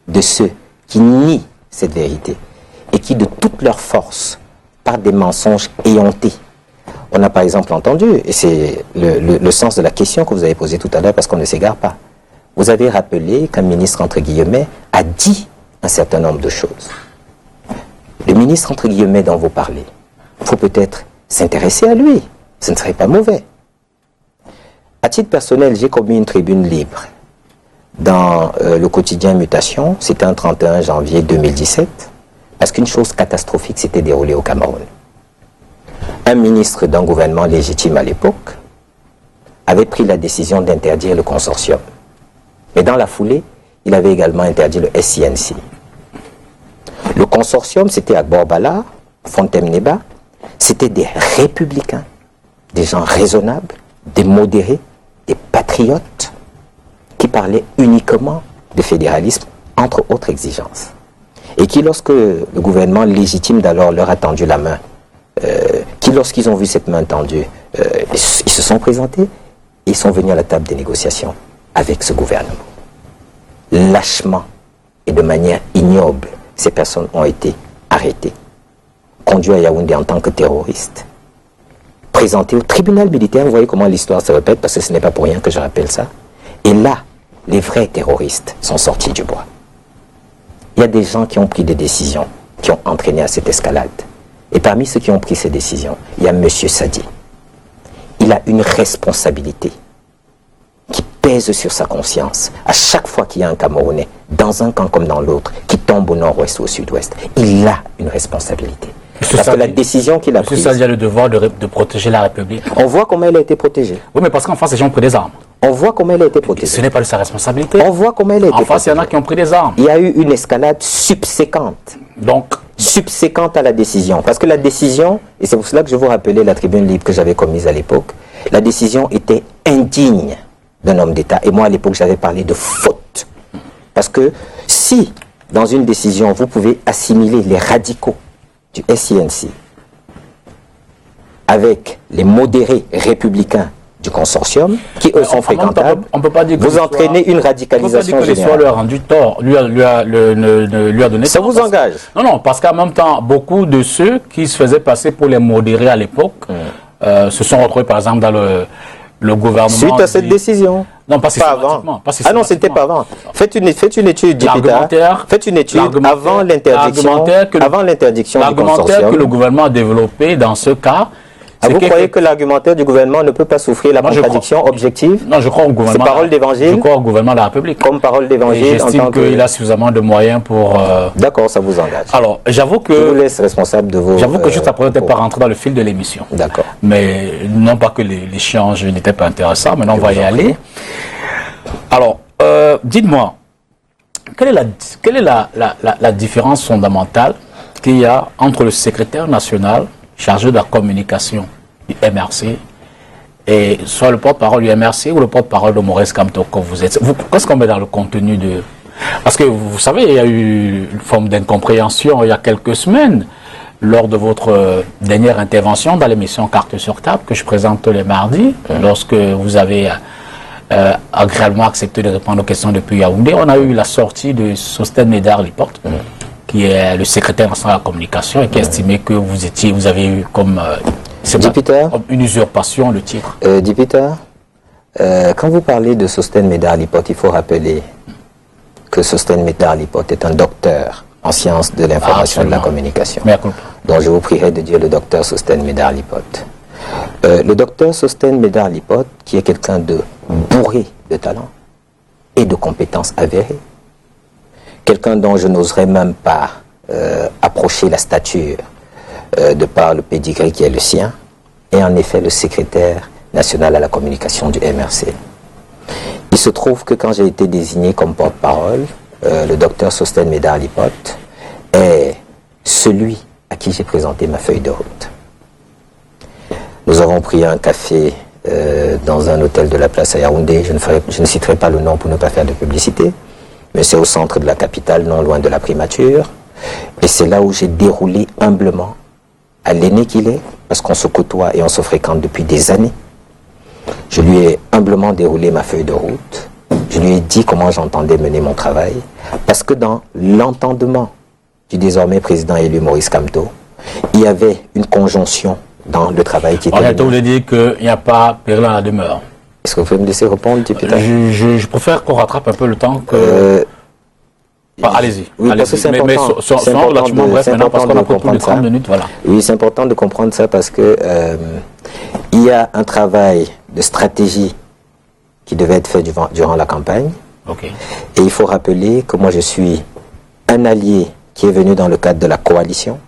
de ceux qui nient cette vérité et qui, de toute leur force, par des mensonges éhontés. On a par exemple entendu, et c'est le sens de la question que vous avez posée tout à l'heure parce qu'on ne s'égare pas. Vous avez rappelé qu'un ministre, entre guillemets, a dit un certain nombre de choses. Le ministre, entre guillemets, dont vous parlez, il faut peut-être s'intéresser à lui. Ce ne serait pas mauvais. À titre personnel, j'ai commis une tribune libre dans le quotidien Mutation, c'était un 31 janvier 2017, parce qu'une chose catastrophique s'était déroulée au Cameroun. Un ministre d'un gouvernement légitime à l'époque avait pris la décision d'interdire le consortium. Mais dans la foulée, il avait également interdit le SINC. Le consortium, c'était Agbor Bala, Fontem Neba, c'était des républicains, des gens raisonnables, des modérés, des patriotes, qui parlaient uniquement de fédéralisme, entre autres exigences. Et qui, lorsque le gouvernement légitime d'alors leur a tendu la main, qui, lorsqu'ils ont vu cette main tendue, ils se sont présentés et ils sont venus à la table des négociations avec ce gouvernement. Lâchement et de manière ignoble, ces personnes ont été arrêtées, conduites à Yaoundé en tant que terroristes, présentées au tribunal militaire. Vous voyez comment l'histoire se répète, parce que ce n'est pas pour rien que je rappelle ça. Et là, les vrais terroristes sont sortis du bois. Il y a des gens qui ont pris des décisions qui ont entraîné à cette escalade. Et parmi ceux qui ont pris ces décisions, il y a M. Sadi. Il a une responsabilité qui pèse sur sa conscience. À chaque fois qu'il y a un Camerounais, dans un camp comme dans l'autre, qui tombe au nord-ouest ou au sud-ouest, il a une responsabilité. Parce que la décision qu'il a prise... M. Sadi a le devoir de protéger la République. On voit comment elle a été protégée. Oui, mais parce qu'en face, les gens ont pris des armes. On voit comment elle a été protégée. Ce n'est pas de sa responsabilité. On voit comment elle a été protégée. En face, il y en a qui ont pris des armes. Il y a eu une escalade subséquente. Donc, subséquente à la décision. Parce que la décision, et c'est pour cela que je vous rappelais la tribune libre que j'avais commise à l'époque, la décision était indigne d'un homme d'État. Et moi, à l'époque, j'avais parlé de faute. Parce que si, dans une décision, vous pouvez assimiler les radicaux du SINC avec les modérés républicains du consortium, qui eux sont fréquentables, on peut pas dire que vous entraînez une radicalisation générale. L'histoire lui a rendu tort, lui a donné ça tort. vous engage? Non, parce qu'en même temps, beaucoup de ceux qui se faisaient passer pour les modérés à l'époque se sont retrouvés, par exemple, dans le gouvernement. Suite à cette décision. Non, pas avant. Pas Ah non, c'était pas avant. Faites une étude, Dipita. Faites une étude avant l'interdiction du consortium. Que le gouvernement a développé dans ce cas. Vous croyez que l'argumentaire du gouvernement ne peut pas souffrir la contradiction objective? Non, je crois au gouvernement. C'est parole d'évangile. Je crois au gouvernement de la République. Comme parole d'évangile. J'estime qu'il a suffisamment de moyens pour. D'accord, ça vous engage. Alors, j'avoue que. Je vous laisse responsable de vos. J'avoue que juste après, on n'était pas rentré dans le fil de l'émission. D'accord. Mais non pas que l'échange n'était pas intéressant, maintenant on va y aller. Alors, dites-moi, quelle est la différence fondamentale qu'il y a entre le secrétaire national chargé de la communication du MRC et soit le porte-parole du MRC ou le porte-parole de Maurice Kamto que vous êtes? Qu'est-ce qu'on met dans le contenu de... Parce que vous savez, il y a eu une forme d'incompréhension il y a quelques semaines lors de votre dernière intervention dans l'émission Carte sur table que je présente tous les mardis, lorsque vous avez agréablement accepté de répondre aux questions depuis Yaoundé. On a eu la sortie de Sosten Médard Lipote, qui est le secrétaire national de la communication et qui estimait que vous avez eu comme, comme une usurpation le titre. Dipita, quand vous parlez de Sosten Médard Lipote, il faut rappeler que Sosten Médard Lipote est un docteur en sciences de l'information et de la communication. Donc je vous prierai de dire le docteur Sosten Médard Lipote. Le docteur Sosten Médard Lipote, qui est quelqu'un de bourré de talent et de compétences avérées, quelqu'un dont je n'oserais même pas approcher la stature de par le pédigré qui est le sien, est en effet le secrétaire national à la communication du MRC. Il se trouve que quand j'ai été désigné comme porte-parole, le docteur Sosten Médard Lipote est celui à qui j'ai présenté ma feuille de route. Nous avons pris un café dans un hôtel de la place à Yaoundé. Je ne citerai pas le nom pour ne pas faire de publicité, mais c'est au centre de la capitale, non loin de la primature. Et c'est là où j'ai déroulé humblement, à l'aîné qu'il est, parce qu'on se côtoie et on se fréquente depuis des années. Je lui ai humblement déroulé ma feuille de route. Je lui ai dit comment j'entendais mener mon travail, parce que dans l'entendement du désormais président élu Maurice Kamto, il y avait une conjonction dans le travail qui était... On a voulu dire qu'il n'y a pas péril à la demeure. Est-ce que vous pouvez me laisser répondre, Dipita? Je préfère qu'on rattrape un peu le temps que... Allez-y. Oui, parce que c'est important. C'est relativement bref maintenant parce qu'on a pris plus de 30 minutes. Voilà. Oui, c'est important de comprendre ça parce que il y a un travail de stratégie qui devait être fait durant la campagne. Okay. Et il faut rappeler que moi je suis un allié qui est venu dans le cadre de la coalition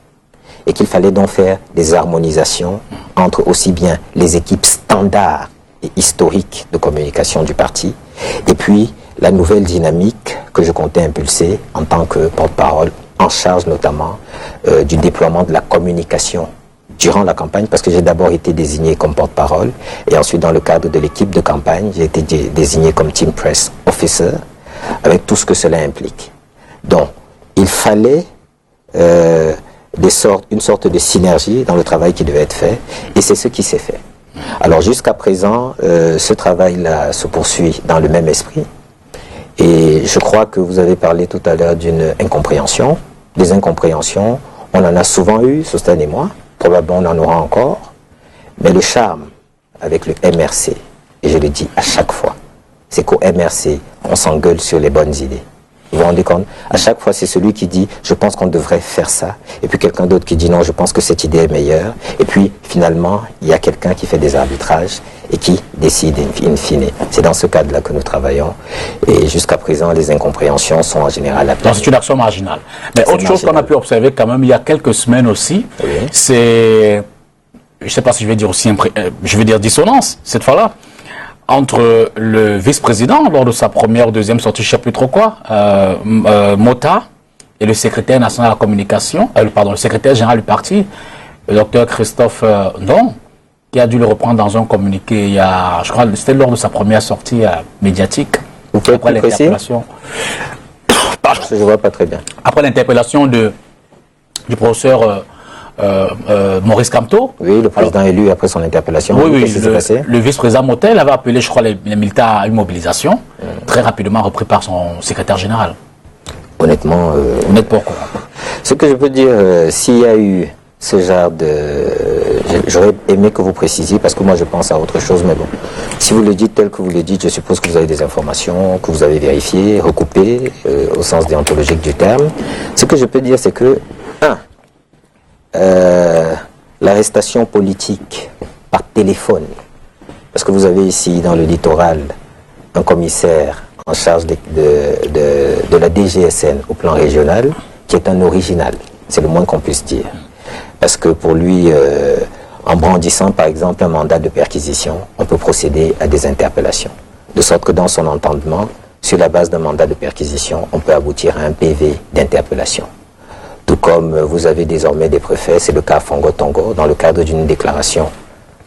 et qu'il fallait donc faire des harmonisations entre aussi bien les équipes standards et historiques de communication du parti et puis la nouvelle dynamique que je comptais impulser en tant que porte-parole en charge notamment du déploiement de la communication durant la campagne, parce que j'ai d'abord été désigné comme porte-parole et ensuite dans le cadre de l'équipe de campagne, j'ai été désigné comme Team Press Officer avec tout ce que cela implique. Donc, il fallait une sorte de synergie dans le travail qui devait être fait et c'est ce qui s'est fait. Alors jusqu'à présent, ce travail-là se poursuit dans le même esprit. Et je crois que vous avez parlé tout à l'heure d'une incompréhension. Des incompréhensions, on en a souvent eu, Sosten et moi, probablement on en aura encore. Mais le charme avec le MRC, et je le dis à chaque fois, c'est qu'au MRC, on s'engueule sur les bonnes idées. Vous vous rendez compte? À chaque fois, c'est celui qui dit « je pense qu'on devrait faire ça ». Et puis quelqu'un d'autre qui dit « non, je pense que cette idée est meilleure ». Et puis finalement, il y a quelqu'un qui fait des arbitrages et qui décide in fine. C'est dans ce cadre-là que nous travaillons. Et jusqu'à présent, les incompréhensions sont en général appliquées. Donc c'est une action marginale. Mais autre chose qu'on a pu observer quand même il y a quelques semaines aussi, c'est, je ne sais pas si je vais dire aussi, je vais dire dissonance cette fois-là, entre le vice-président lors de sa première ou deuxième sortie, je ne sais plus trop quoi, Mota, et le secrétaire national de la communication, le secrétaire général du parti, le docteur Christophe Ndong, qui a dû le reprendre dans un communiqué il y a, je crois, c'était lors de sa première sortie médiatique. Après l'interpellation. Je ne vois pas très bien. Après l'interpellation du professeur Maurice Kamto. Oui, le président élu après son interpellation. Oui, le vice-président Motel avait appelé, je crois, les militaires à une mobilisation, très rapidement repris par son secrétaire général. Honnêtement, honnête pourquoi? Ce que je peux dire, s'il y a eu ce genre J'aurais aimé que vous précisiez, parce que moi je pense à autre chose, mais bon. Si vous le dites tel que vous le dites, je suppose que vous avez des informations, que vous avez vérifiées, recoupées, au sens déontologique du terme. Ce que je peux dire, c'est que, l'arrestation politique par téléphone, parce que vous avez ici dans le littoral un commissaire en charge de la DGSN au plan régional, qui est un original, c'est le moins qu'on puisse dire. Parce que pour lui, en brandissant par exemple un mandat de perquisition, on peut procéder à des interpellations. De sorte que dans son entendement, sur la base d'un mandat de perquisition, on peut aboutir à un PV d'interpellation. Tout comme vous avez désormais des préfets, c'est le cas Fongo Tongo, dans le cadre d'une déclaration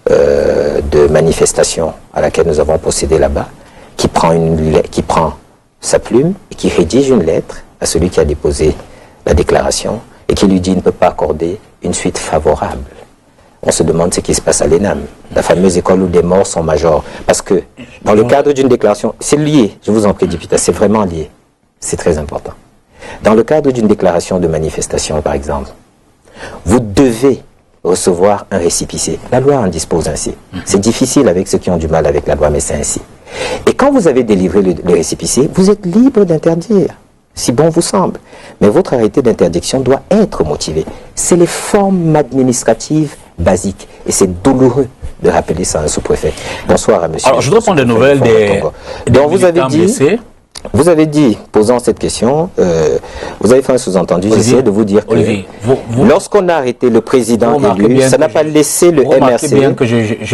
de manifestation à laquelle nous avons procédé là-bas, qui prend sa plume et qui rédige une lettre à celui qui a déposé la déclaration et qui lui dit qu'il ne peut pas accorder une suite favorable. On se demande ce qui se passe à l'ENAM, la fameuse école où des morts sont majors. Parce que dans le cadre d'une déclaration, c'est lié, je vous en prie, député, c'est vraiment lié. C'est très important. Dans le cadre d'une déclaration de manifestation, par exemple, vous devez recevoir un récépissé. La loi en dispose ainsi. C'est difficile avec ceux qui ont du mal avec la loi, mais c'est ainsi. Et quand vous avez délivré le récépissé, vous êtes libre d'interdire, si bon vous semble. Mais votre arrêté d'interdiction doit être motivé. C'est les formes administratives basiques. Et c'est douloureux de rappeler ça à un sous-préfet. Bonsoir à monsieur. Alors, je voudrais prendre des nouvelles des Donc, vous avez dit... blessés. Vous avez dit, posant cette question, vous avez fait un sous-entendu, j'essaie de vous dire que lorsqu'on a arrêté le président élu, ça n'a pas laissé le MRC... bien que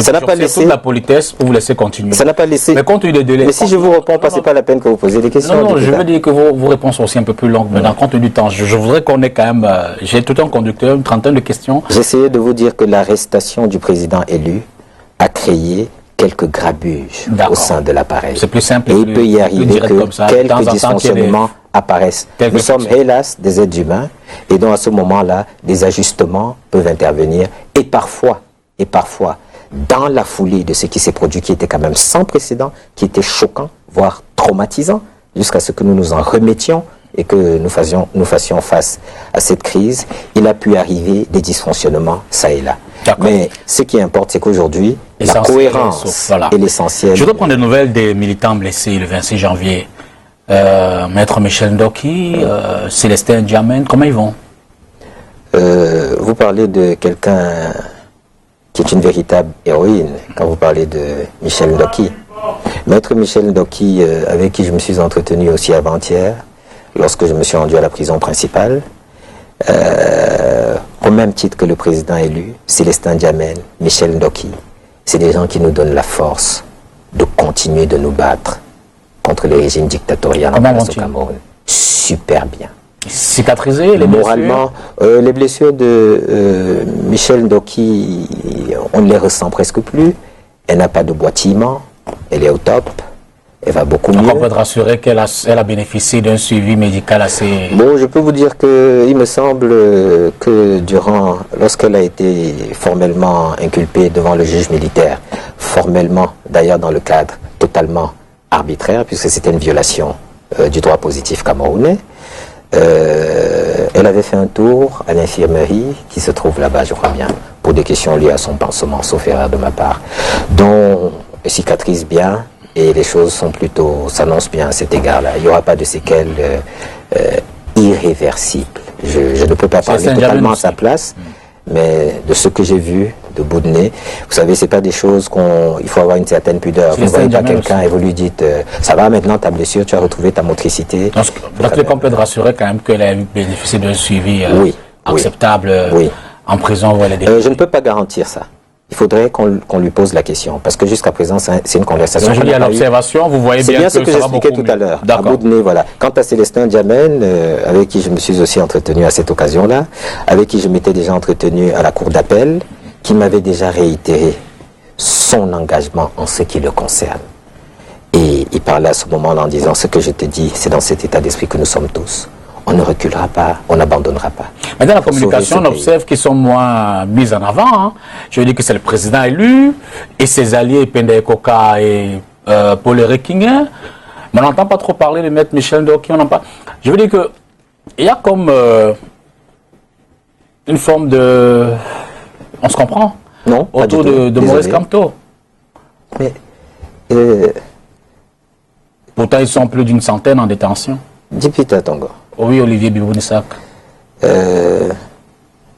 ça n'a pas laissé toute la politesse pour vous laisser continuer. Ça n'a pas laissé... Mais compte tenu des délais... Mais si je vous réponds pas, c'est pas la peine que vous posez des questions. Non, je veux dire que vos réponses sont aussi un peu plus longues. Maintenant, compte tenu du temps, je voudrais qu'on ait quand même... J'ai tout un conducteur, une trentaine de questions. J'essayais de vous dire que l'arrestation du président élu a créé quelques grabuges au sein de l'appareil. C'est plus simple. Et il peut y arriver que quelques dysfonctionnements apparaissent. Nous sommes hélas des êtres humains et donc à ce moment-là, des ajustements peuvent intervenir et parfois, dans la foulée de ce qui s'est produit, qui était quand même sans précédent, qui était choquant, voire traumatisant, jusqu'à ce que nous nous en remettions et que nous fassions face à cette crise, il a pu arriver des dysfonctionnements ça et là. Mais ce qui importe, c'est qu'aujourd'hui, la cohérence est l'essentiel. Je voudrais prendre des nouvelles des militants blessés le 26 janvier. Maître Michel Ndoki, Célestin Ndiamène, comment ils vont? Vous parlez de quelqu'un qui est une véritable héroïne quand vous parlez de Michel Ndoki. Maître Michel Ndoki, avec qui je me suis entretenu aussi avant-hier, lorsque je me suis rendu à la prison principale, au même titre que le président élu, Célestin Ndiamène, Michel Ndoki, c'est des gens qui nous donnent la force de continuer de nous battre contre les régimes dictatoriaux en place au Cameroun. Super bien. Cicatrisé, les moralement, les blessures de Michel Ndoki, on ne les ressent presque plus. Elle n'a pas de boitillement, elle est au top. Elle va beaucoup mieux. On peut te rassurer qu'elle a bénéficié d'un suivi médical assez... Bon, je peux vous dire qu'il me semble que lorsqu'elle a été formellement inculpée devant le juge militaire, formellement d'ailleurs dans le cadre totalement arbitraire, puisque c'était une violation du droit positif camerounais, elle avait fait un tour à l'infirmerie qui se trouve là-bas, je crois bien, pour des questions liées à son pansement, sauf erreur de ma part, dont elle cicatrise bien. Et les choses s'annoncent bien à cet égard-là. Il n'y aura pas de séquelles irréversibles. Je ne peux pas parler totalement à sa place, mais de ce que j'ai vu de bout de nez, vous savez, c'est pas des choses il faut avoir une certaine pudeur. Vous ne voyez pas quelqu'un et vous lui dites ça va maintenant ta blessure, tu as retrouvé ta motricité. Dans tous les cas, on peut te rassurer quand même qu'elle a bénéficié d'un suivi acceptable en prison. Je ne peux pas garantir ça. Il faudrait qu'on lui pose la question, parce que jusqu'à présent, c'est une conversation. Donc, à l'observation, vous voyez bien que c'est bien ce que j'expliquais tout à l'heure. À bout de nez, voilà. Quant à Célestin Ndiamène, avec qui je me suis aussi entretenu à cette occasion-là, avec qui je m'étais déjà entretenu à la cour d'appel, qui m'avait déjà réitéré son engagement en ce qui le concerne. Et il parlait à ce moment-là en disant, ce que je te dis, c'est dans cet état d'esprit que nous sommes tous. On ne reculera pas, on n'abandonnera pas. Mais dans la communication, on observe qu'ils sont moins mis en avant. Hein. Je veux dire que c'est le président élu et ses alliés Pende Koka et Paul Rekingen. Mais on n'entend pas trop parler de Maître Michel Ndoki. Je veux dire que il y a comme une forme de... On se comprend. Non, pas autour du tout. de Maurice Désolé. Kamto. Mais Pourtant, ils sont plus d'une centaine en détention. Dipita Tongo, Oui, Olivier Bibounissak.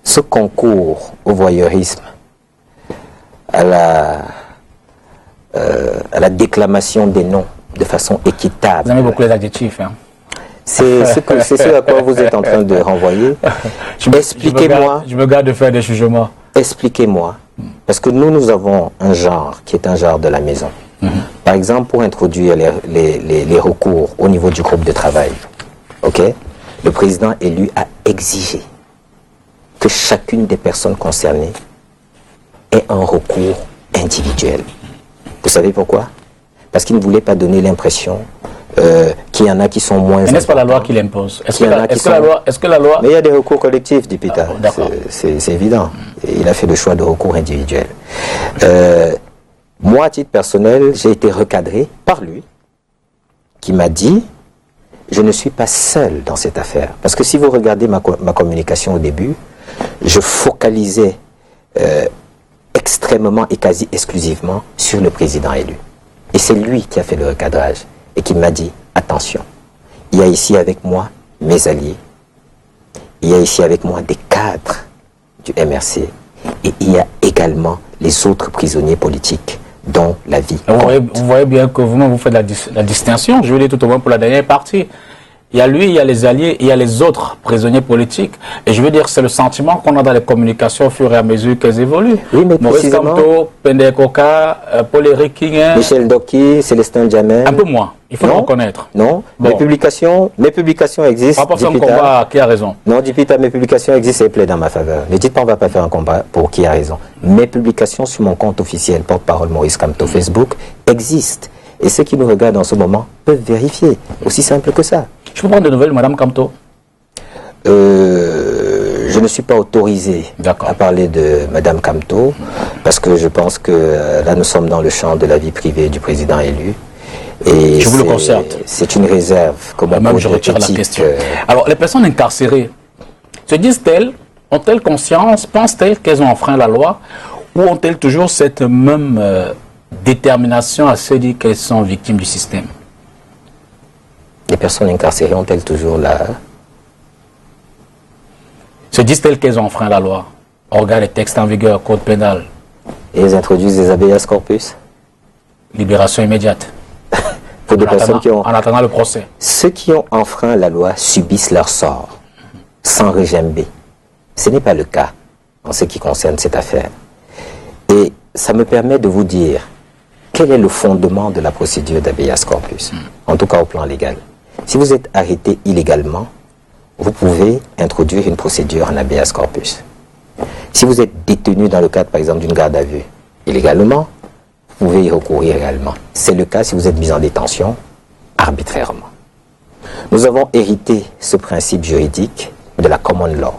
ce concours au voyeurisme, à la déclamation des noms de façon Vous équitable, aimez beaucoup les adjectifs. Hein? c'est ce à quoi vous êtes en train de renvoyer. Expliquez-moi. Je me garde de faire des jugements. Expliquez-moi, parce que nous avons un genre qui est un genre de la maison. Par exemple, pour introduire les recours au niveau du groupe de travail, ok, le président élu a exigé que chacune des personnes concernées ait un recours individuel. Vous savez pourquoi? Parce qu'il ne voulait pas donner l'impression qu'il y en a qui sont moins Mais n'est-ce pas la loi importants. qui l'impose? Est-ce Il y en a qui sont- que la loi... Mais il y a des recours collectifs, Dipita. d'accord. C'est évident. Et il a fait le choix de recours individuel. Moi, à titre personnel, j'ai été recadré par lui, qui m'a dit, je ne suis pas seul dans cette affaire. Parce que si vous regardez ma communication au début, je focalisais extrêmement et quasi exclusivement sur le président élu. Et c'est lui qui a fait le recadrage et qui m'a dit, attention, il y a ici avec moi mes alliés, il y a ici avec moi des cadres du MRC et il y a également les autres prisonniers politiques dont la vie compte. Vous voyez bien que vous-même vous faites la distinction. Je veux dire tout au moins pour la dernière partie. Il y a lui, il y a les alliés, il y a les autres prisonniers politiques. Et je veux dire, c'est le sentiment qu'on a dans les communications au fur et à mesure qu'elles évoluent. Oui, mais Maurice précisément- Kamto, Pende Koka, Paul-Éric Kingen, Michel Ndoki, Célestin Djamel. un peu moins. Il faut le Non. reconnaître. Non, Bon. mes publications existent. Par rapport à un Dipita. combat, qui a raison? Non, Dipita, mes publications existent et plaident dans ma faveur. Ne dites pas on va pas faire un combat pour qui a raison. Mes publications sur mon compte officiel, porte-parole Maurice Kamto Facebook, existent. Et ceux qui nous regardent en ce moment peuvent vérifier. Aussi simple que ça. Je peux prendre de nouvelles, Madame Kamto? Je ne suis pas autorisé D'accord. à parler de Madame Kamto parce que je pense que là nous sommes dans le champ de la vie privée du président élu. Et Je vous le c'est- concerte. C'est une réserve que mon Même code je retire la éthique, question. Alors, les personnes incarcérées, se disent-elles, ont-elles conscience, pensent-elles qu'elles ont enfreint la loi, ou ont-elles toujours cette même détermination à se dire qu'elles sont victimes du système? les personnes incarcérées ont-elles toujours la... Se disent-elles qu'elles ont enfreint la loi? On regarde les textes en vigueur, code pénal, Et ils introduisent des habeas corpus libération immédiate, pour des personnes qui ont... en attendant le procès. Ceux qui ont enfreint la loi subissent leur sort, sans regimber. Ce n'est pas le cas en ce qui concerne cette affaire. Et ça me permet de vous dire quel est le fondement de la procédure d'habeas corpus, en tout cas au plan légal. Si vous êtes arrêté illégalement, vous pouvez introduire une procédure en habeas corpus. Si vous êtes détenu dans le cadre, par exemple, d'une garde à vue, illégalement, vous pouvez y recourir également. C'est le cas si vous êtes mis en détention arbitrairement. Nous avons hérité ce principe juridique de la common law.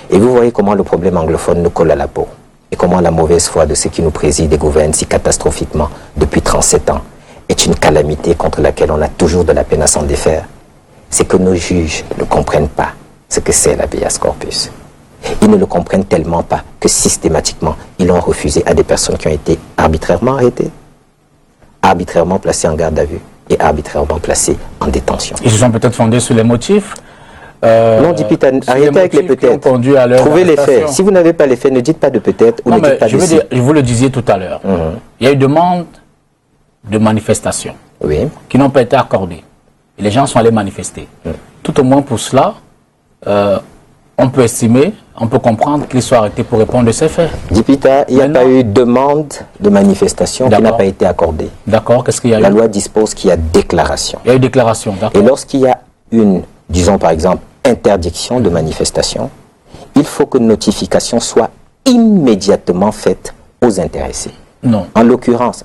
Et vous voyez comment le problème anglophone nous colle à la peau. Et comment la mauvaise foi de ceux qui nous président et gouvernent si catastrophiquement depuis 37 ans est une calamité contre laquelle on a toujours de la peine à s'en défaire. C'est que nos juges ne comprennent pas ce que c'est l'habeas corpus. Ils ne le comprennent tellement pas que systématiquement, ils l'ont refusé à des personnes qui ont été arbitrairement arrêtées, arbitrairement placées en garde à vue et arbitrairement placées en détention. Ils se sont peut-être fondés sur les motifs. Non, Dipita, arrêtez avec les peut-être. Trouvez les faits. Si vous n'avez pas les faits, ne dites pas de peut-être ou Non, ne mais dites pas je de veux si. dire, vous le disiez tout à l'heure. Il y a eu demande de manifestation Oui. qui n'ont pas été accordées. Et les gens sont allés manifester. Tout au moins pour cela, on peut estimer, on peut comprendre qu'ils soient arrêtés pour répondre de ces faits. Dipita, il n'y a Maintenant- pas eu demande de manifestation qui n'a D'accord. pas été accordée. D'accord? Qu'est-ce qu'il y a eu? La loi dispose qu'il y a déclaration. Il y a eu déclaration, Et d'accord? lorsqu'il y a une, disons par exemple, interdiction de manifestation, il faut que notification soit immédiatement faite aux intéressés. Non. En l'occurrence,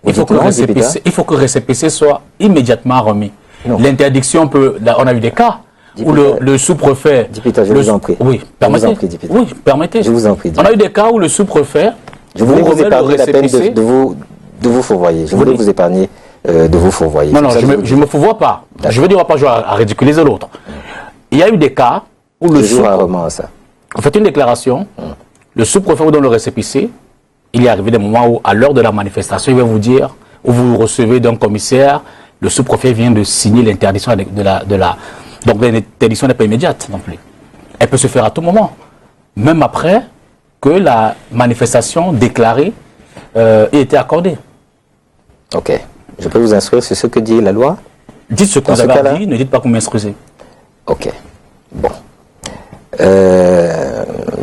Il faut, que le récépissé soit immédiatement remis. Non. L'interdiction peut... là, on a eu des cas où le sous-préfet... Dipita, je le vous en prie. Oui, Je permettez. vous en prie, Dipita. Oui, permettez. Je vous en prie, On a eu des cas où le sous-préfet... je voulais vous remet le épargner la peine récépissé. de vous fourvoyer. Je voulais Oui. vous épargner de vous fourvoyer. Non, non, C'est ce que je me fouvoie pas. Je veux dire, on va pas jouer à ridiculiser l'autre. Il y a eu des cas où le Je joue sous... rarement à ça. Vous faites une déclaration, le sous-préfet vous donne le récépissé, il est arrivé des moments où, à l'heure de la manifestation, il va vous dire, où vous recevez d'un commissaire, le sous-préfet vient de signer l'interdiction donc l'interdiction n'est pas immédiate non plus. Elle peut se faire à tout moment, même après que la manifestation déclarée ait été accordée. Ok. Je peux vous instruire sur ce que dit la loi? Dites ce que vous avez dit, ne dites pas que vous m'instruisez. Ok. Bon.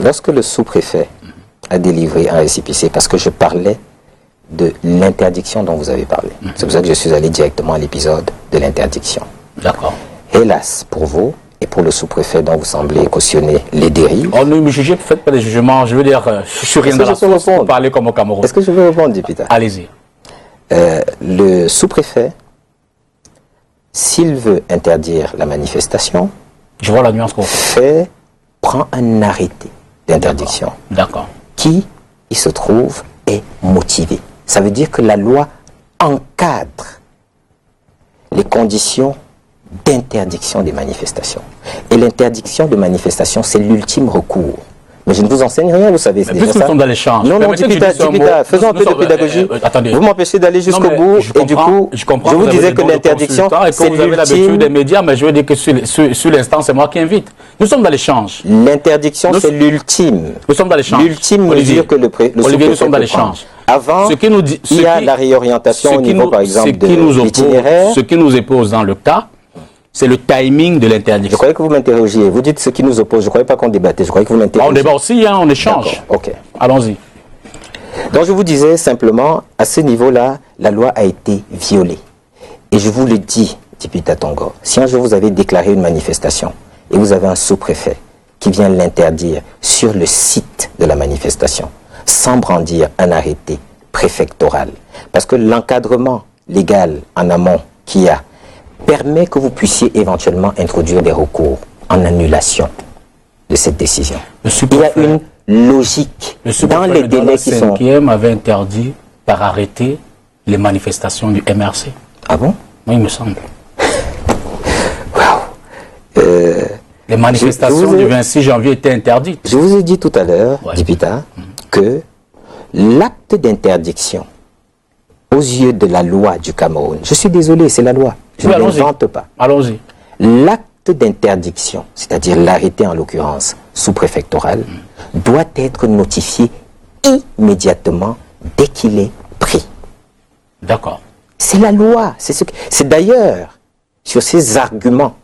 Lorsque le sous-préfet a délivré un récépissé, parce que je parlais de l'interdiction dont vous avez parlé. C'est pour ça que je suis allé directement à l'épisode de l'interdiction. D'accord. Hélas, pour vous et pour le sous-préfêt dont vous semblez cautionner les dérives... Oh, ne me jugez, faites pas des jugements. Je veux dire, je suis rien de la sauce pour parler comme au Cameroun. Est-ce que je veux répondre, député? Allez-y. Le sous-préfet, s'il veut interdire la manifestation... Je vois la nuance qu'on fait. Prend un arrêté d'interdiction. D'accord. Qui, il se trouve, est motivé. Ça veut dire que la loi encadre les conditions d'interdiction des manifestations. Et l'interdiction de manifestation, c'est l'ultime recours. Mais je ne vous enseigne rien, vous savez. Plus nous sommes dans l'échange. Non, non, Dipita, faisons un peu de pédagogie. Attendez. Vous m'empêchez d'aller jusqu'au bout. Et du coup, je vous disais que l'interdiction, c'est vous avez l'habitude des médias, mais je veux dire que sur l'instant, c'est moi qui invite. Nous sommes dans l'échange. L'interdiction, c'est l'ultime. Nous sommes dans l'échange. L'ultime mesure que le Olivier, nous sommes dans l'échange. Avant, il y a la réorientation au niveau, par exemple, de l'itinéraire. Ce qui nous oppose dans le cas, c'est le timing de l'interdiction. Je croyais que vous m'interrogiez. Vous dites ce qui nous oppose. Je ne croyais pas qu'on débattait. Je croyais que vous m'interrogiez. On débat aussi, hein, on échange. Ok. Allons-y. Donc je vous disais simplement, à ce niveau-là, la loi a été violée. Et je vous le dis, député Tongo, si un jour vous avez déclaré une manifestation et vous avez un sous-préfet qui vient l'interdire sur le site de la manifestation, sans brandir un arrêté préfectoral, parce que l'encadrement légal en amont qu'il y a permet que vous puissiez éventuellement introduire des recours en annulation de cette décision. Il y a une logique dans les délais qui sont... Le 5e avait interdit par arrêté les manifestations du MRC. Ah bon? Oui, il me semble. Wow. Les manifestations du 26 janvier étaient interdites. Je vous ai dit tout à l'heure, Dipita, que l'acte d'interdiction aux yeux de la loi du Cameroun, je suis désolé, c'est la loi. Je ne l'invente pas. Allons-y. L'acte d'interdiction, c'est-à-dire l'arrêté en l'occurrence sous-préfectoral, doit être notifié immédiatement dès qu'il est pris. D'accord. C'est la loi. C'est d'ailleurs sur ces arguments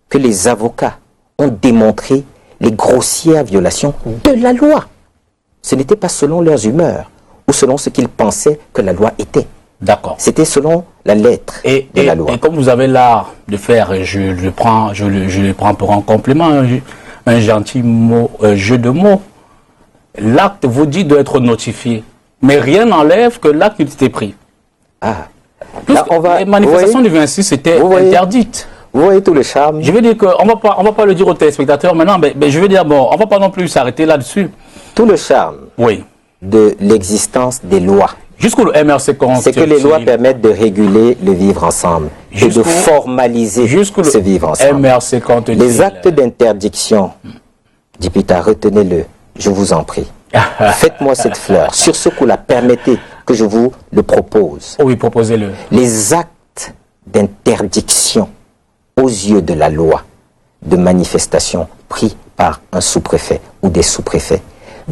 que les avocats ont démontré les grossières violations de la loi. Ce n'était pas selon leurs humeurs ou selon ce qu'ils pensaient que la loi était. D'accord. C'était selon la lettre de la loi. Et comme vous avez l'art de faire, je le prends pour un complément, un gentil mot, jeu de mots. L'acte, vous dit, doit être notifié. Mais rien n'enlève que l'acte ait été pris. Ah. Là, les manifestations du 26 étaient interdites. Vous voyez tout le charme. Je veux dire qu'on on va pas le dire aux téléspectateurs maintenant, mais je veux dire, bon, on va pas non plus s'arrêter là-dessus. Tout le charme de l'existence des lois. Jusqu'où le MRC compte. C'est que les lois permettent de réguler le vivre ensemble et de formaliser ce vivre ensemble. MRC compte les actes d'interdiction, Dipita, retenez-le, je vous en prie. Faites-moi cette fleur. Sur ce coup-là, permettez que je vous le propose. Oui, proposez-le. Les actes d'interdiction aux yeux de la loi de manifestation pris par un sous-préfet ou des sous-préfets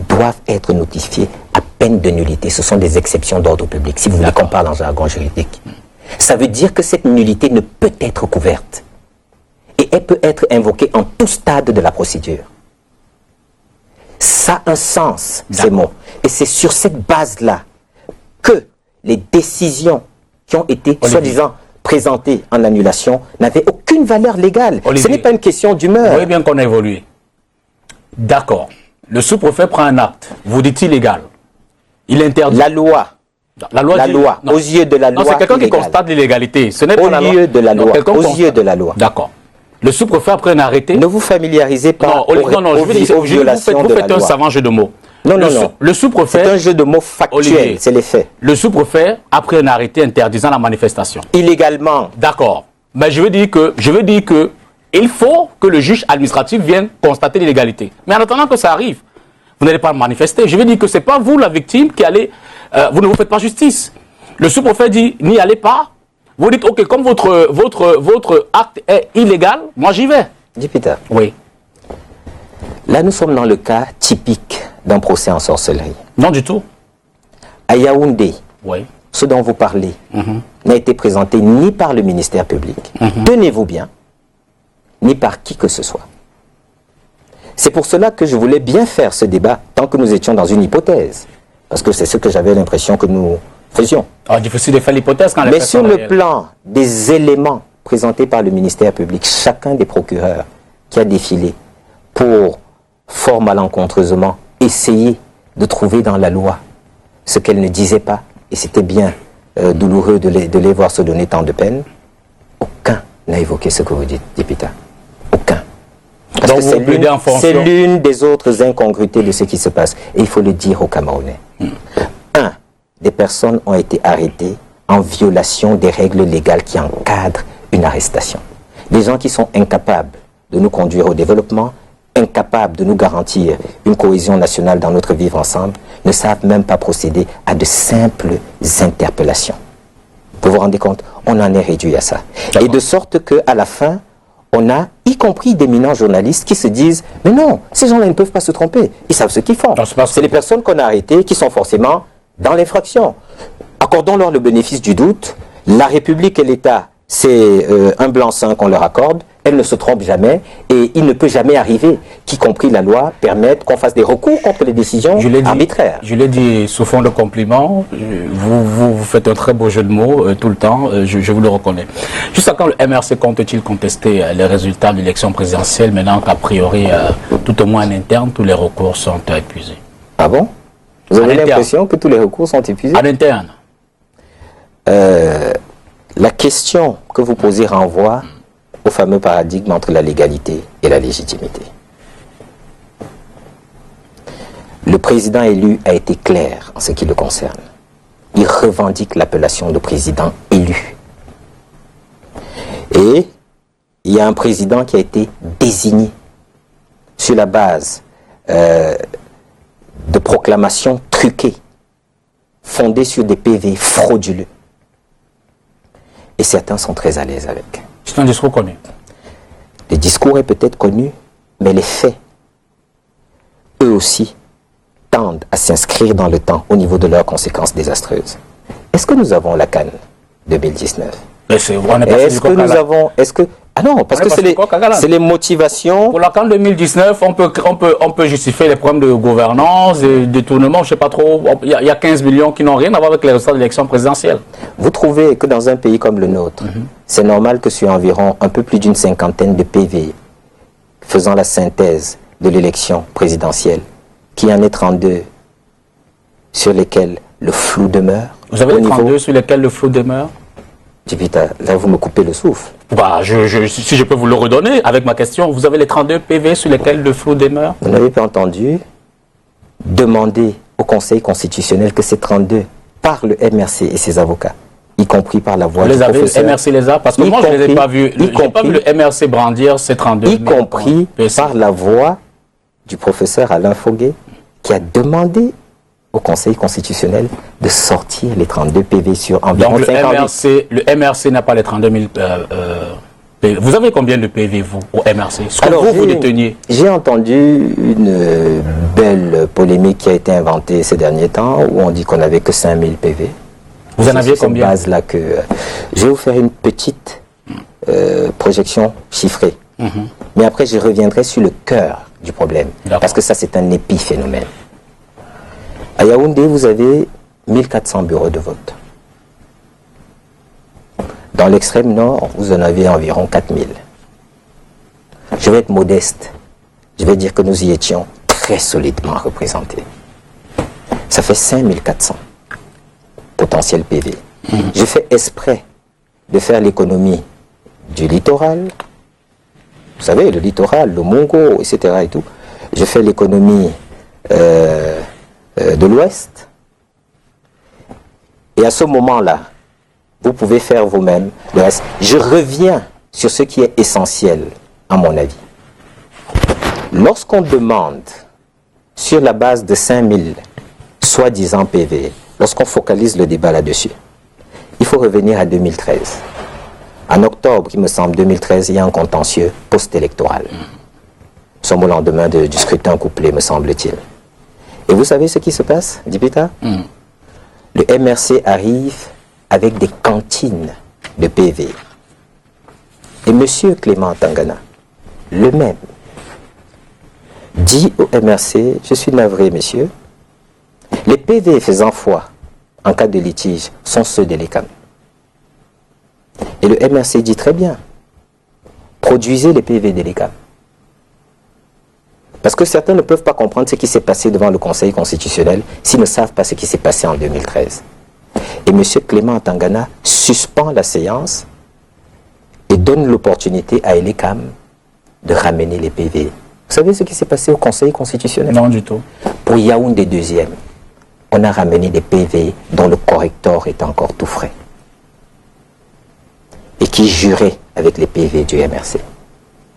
doivent être notifiés à peine de nullité. Ce sont des exceptions d'ordre public, si vous voulez qu'on parle en jargon juridique. Ça veut dire que cette nullité ne peut être couverte. Et elle peut être invoquée en tout stade de la procédure. Ça a un sens, ces mots. Et c'est sur cette base-là que les décisions qui ont été, soi-disant, présentées en annulation n'avaient aucune valeur légale. Ce n'est pas une question d'humeur. Vous voyez bien qu'on a évolué. D'accord. Le sous-préfet prend un acte. Vous dites illégal. Il interdit. La loi. La loi, aux yeux de la loi. Non, c'est quelqu'un qui constate l'illégalité. Ce n'est pas la loi. Aux yeux de la loi. Aux yeux de la loi. D'accord. Le sous-préfet a pris un arrêté. Ne vous familiarisez pas aux violations de la loi. Vous faites un savant jeu de mots. Non, non, non. Le sous-préfet... C'est un jeu de mots factuel, c'est les faits. Le sous-préfet a pris un arrêté interdisant la manifestation. Illégalement. D'accord. Mais je veux dire que il faut que le juge administratif vienne constater l'illégalité. Mais en attendant que ça arrive, vous n'allez pas manifester. Je vais dire que ce n'est pas vous la victime qui allez... vous ne vous faites pas justice. Le sous-préfet dit, n'y allez pas. Vous dites, ok, comme votre acte est illégal, moi j'y vais. Député. Oui. Là, nous sommes dans le cas typique d'un procès en sorcellerie. Non du tout. À Yaoundé, Oui. ce dont vous parlez n'a été présenté ni par le ministère public, tenez-vous bien, ni par qui que ce soit. C'est pour cela que je voulais bien faire ce débat tant que nous étions dans une hypothèse. Parce que c'est ce que j'avais l'impression que nous faisions. Alors, difficile de faire l'hypothèse quand les Mais faits sur sont le réels. plan des éléments présentés par le ministère public, chacun des procureurs qui a défilé pour, fort malencontreusement, essayer de trouver dans la loi ce qu'elle ne disait pas, et c'était bien douloureux de les voir se donner tant de peine, aucun n'a évoqué ce que vous dites, député. Aucun. Parce Donc que vous plaidez en fonction. c'est l'une des autres incongruités de ce qui se passe. Et il faut le dire aux Camerounais. Des personnes ont été arrêtées en violation des règles légales qui encadrent une arrestation. Des gens qui sont incapables de nous conduire au développement, incapables de nous garantir une cohésion nationale dans notre vivre ensemble, ne savent même pas procéder à de simples interpellations. Vous vous rendez compte? On en est réduit à ça. Et de sorte qu'à la fin, on a, y compris d'éminents journalistes qui se disent « Mais non, ces gens-là ne peuvent pas se tromper. Ils savent ce qu'ils font. » C'est les personnes qu'on a arrêtées qui sont forcément dans l'infraction. Accordons-leur le bénéfice du doute. La République et l'État, c'est un blanc-seing qu'on leur accorde. Elle ne se trompe jamais et il ne peut jamais arriver qu'y compris la loi permette qu'on fasse des recours contre les décisions arbitraires. Je l'ai dit sous fond de compliment. Vous faites un très beau jeu de mots tout le temps. Je vous le reconnais. Jusqu'à quand le MRC compte-t-il contester les résultats de l'élection présidentielle maintenant qu'a priori, tout au moins en interne, tous les recours sont épuisés? Ah bon? Vous avez l'impression que tous les recours sont épuisés? En interne. La question que vous posez renvoie au fameux paradigme entre la légalité et la légitimité. Le président élu a été clair en ce qui le concerne. Il revendique l'appellation de président élu. Et il y a un président qui a été désigné sur la base de proclamations truquées, fondées sur des PV frauduleux. Et certains sont très à l'aise avec. C'est un discours connu. Le discours est peut-être connu, mais les faits, eux aussi, tendent à s'inscrire dans le temps au niveau de leurs conséquences désastreuses. Est-ce que nous avons la CAN 2019? Est-ce que nous avons... Ah non, parce que c'est les motivations... Pour la CAN 2019, on peut justifier les problèmes de gouvernance, de détournement, je ne sais pas trop. Il y a 15 millions qui n'ont rien à voir avec les résultats de l'élection présidentielle. Vous trouvez que dans un pays comme le nôtre, c'est normal que sur environ un peu plus d'une cinquantaine de PV faisant la synthèse de l'élection présidentielle, qu'il y en ait 32 sur lesquels le flou demeure? Vous avez les 32 sur lesquels le flou demeure? Là, vous me coupez le souffle. Bah, si je peux vous le redonner avec ma question, vous avez les 32 PV sur lesquels le flou demeure? Vous n'avez pas entendu demander au Conseil constitutionnel que ces 32, par le MRC et ses avocats, y compris par la voix du professeur... Le MRC les a, parce que moi je ne les ai pas vus. Je n'ai pas vu le MRC brandir ces 32. Y compris par la voix du professeur Alain Foguet, qui a demandé au Conseil constitutionnel de sortir les 32 PV sur environ 50 000. Le MRC n'a pas les 32 000 PV. Vous avez combien de PV, vous, au MRC? Ce que Alors, vous déteniez. J'ai entendu une belle polémique qui a été inventée ces derniers temps, où on dit qu'on n'avait que 5 000 PV. Vous en aviez combien? combien? Base-là que, je vais vous faire une petite projection chiffrée. Mais après, je reviendrai sur le cœur du problème. Parce que ça, c'est un épiphénomène. À Yaoundé, vous avez 1400 bureaux de vote. Dans l'extrême nord, vous en avez environ 4000. Je vais être modeste. Je vais dire que nous y étions très solidement représentés. Ça fait 5400 potentiels PV. Je fais exprès de faire l'économie du littoral. Vous savez, le littoral, le Mongo, etc. et tout. Je fais l'économie de l'Ouest. Et à ce moment-là, vous pouvez faire vous-même le reste. Je reviens sur ce qui est essentiel, à mon avis. Lorsqu'on demande sur la base de 5000 soi-disant PV, lorsqu'on focalise le débat là-dessus, il faut revenir à 2013. En octobre, il me semble, 2013, il y a un contentieux post-électoral. Nous sommes au lendemain du scrutin couplé, me semble-t-il. Et vous savez ce qui se passe, Dipita? Le MRC arrive avec des cantines de PV. Et M. Clément Tangana, le même, dit au MRC, je suis navré, messieurs, les PV faisant foi en cas de litige sont ceux de l'ECAM. Et le MRC dit très bien, produisez les PV de l'ECAM. Parce que certains ne peuvent pas comprendre ce qui s'est passé devant le Conseil constitutionnel s'ils ne savent pas ce qui s'est passé en 2013. Et M. Clément Tangana suspend la séance et donne l'opportunité à l'ECAM de ramener les PV. Vous savez ce qui s'est passé au Conseil constitutionnel? Non, du tout. Pour Yaoundé deuxième, on a ramené des PV dont le correcteur est encore tout frais. Et qui jurait avec les PV du MRC.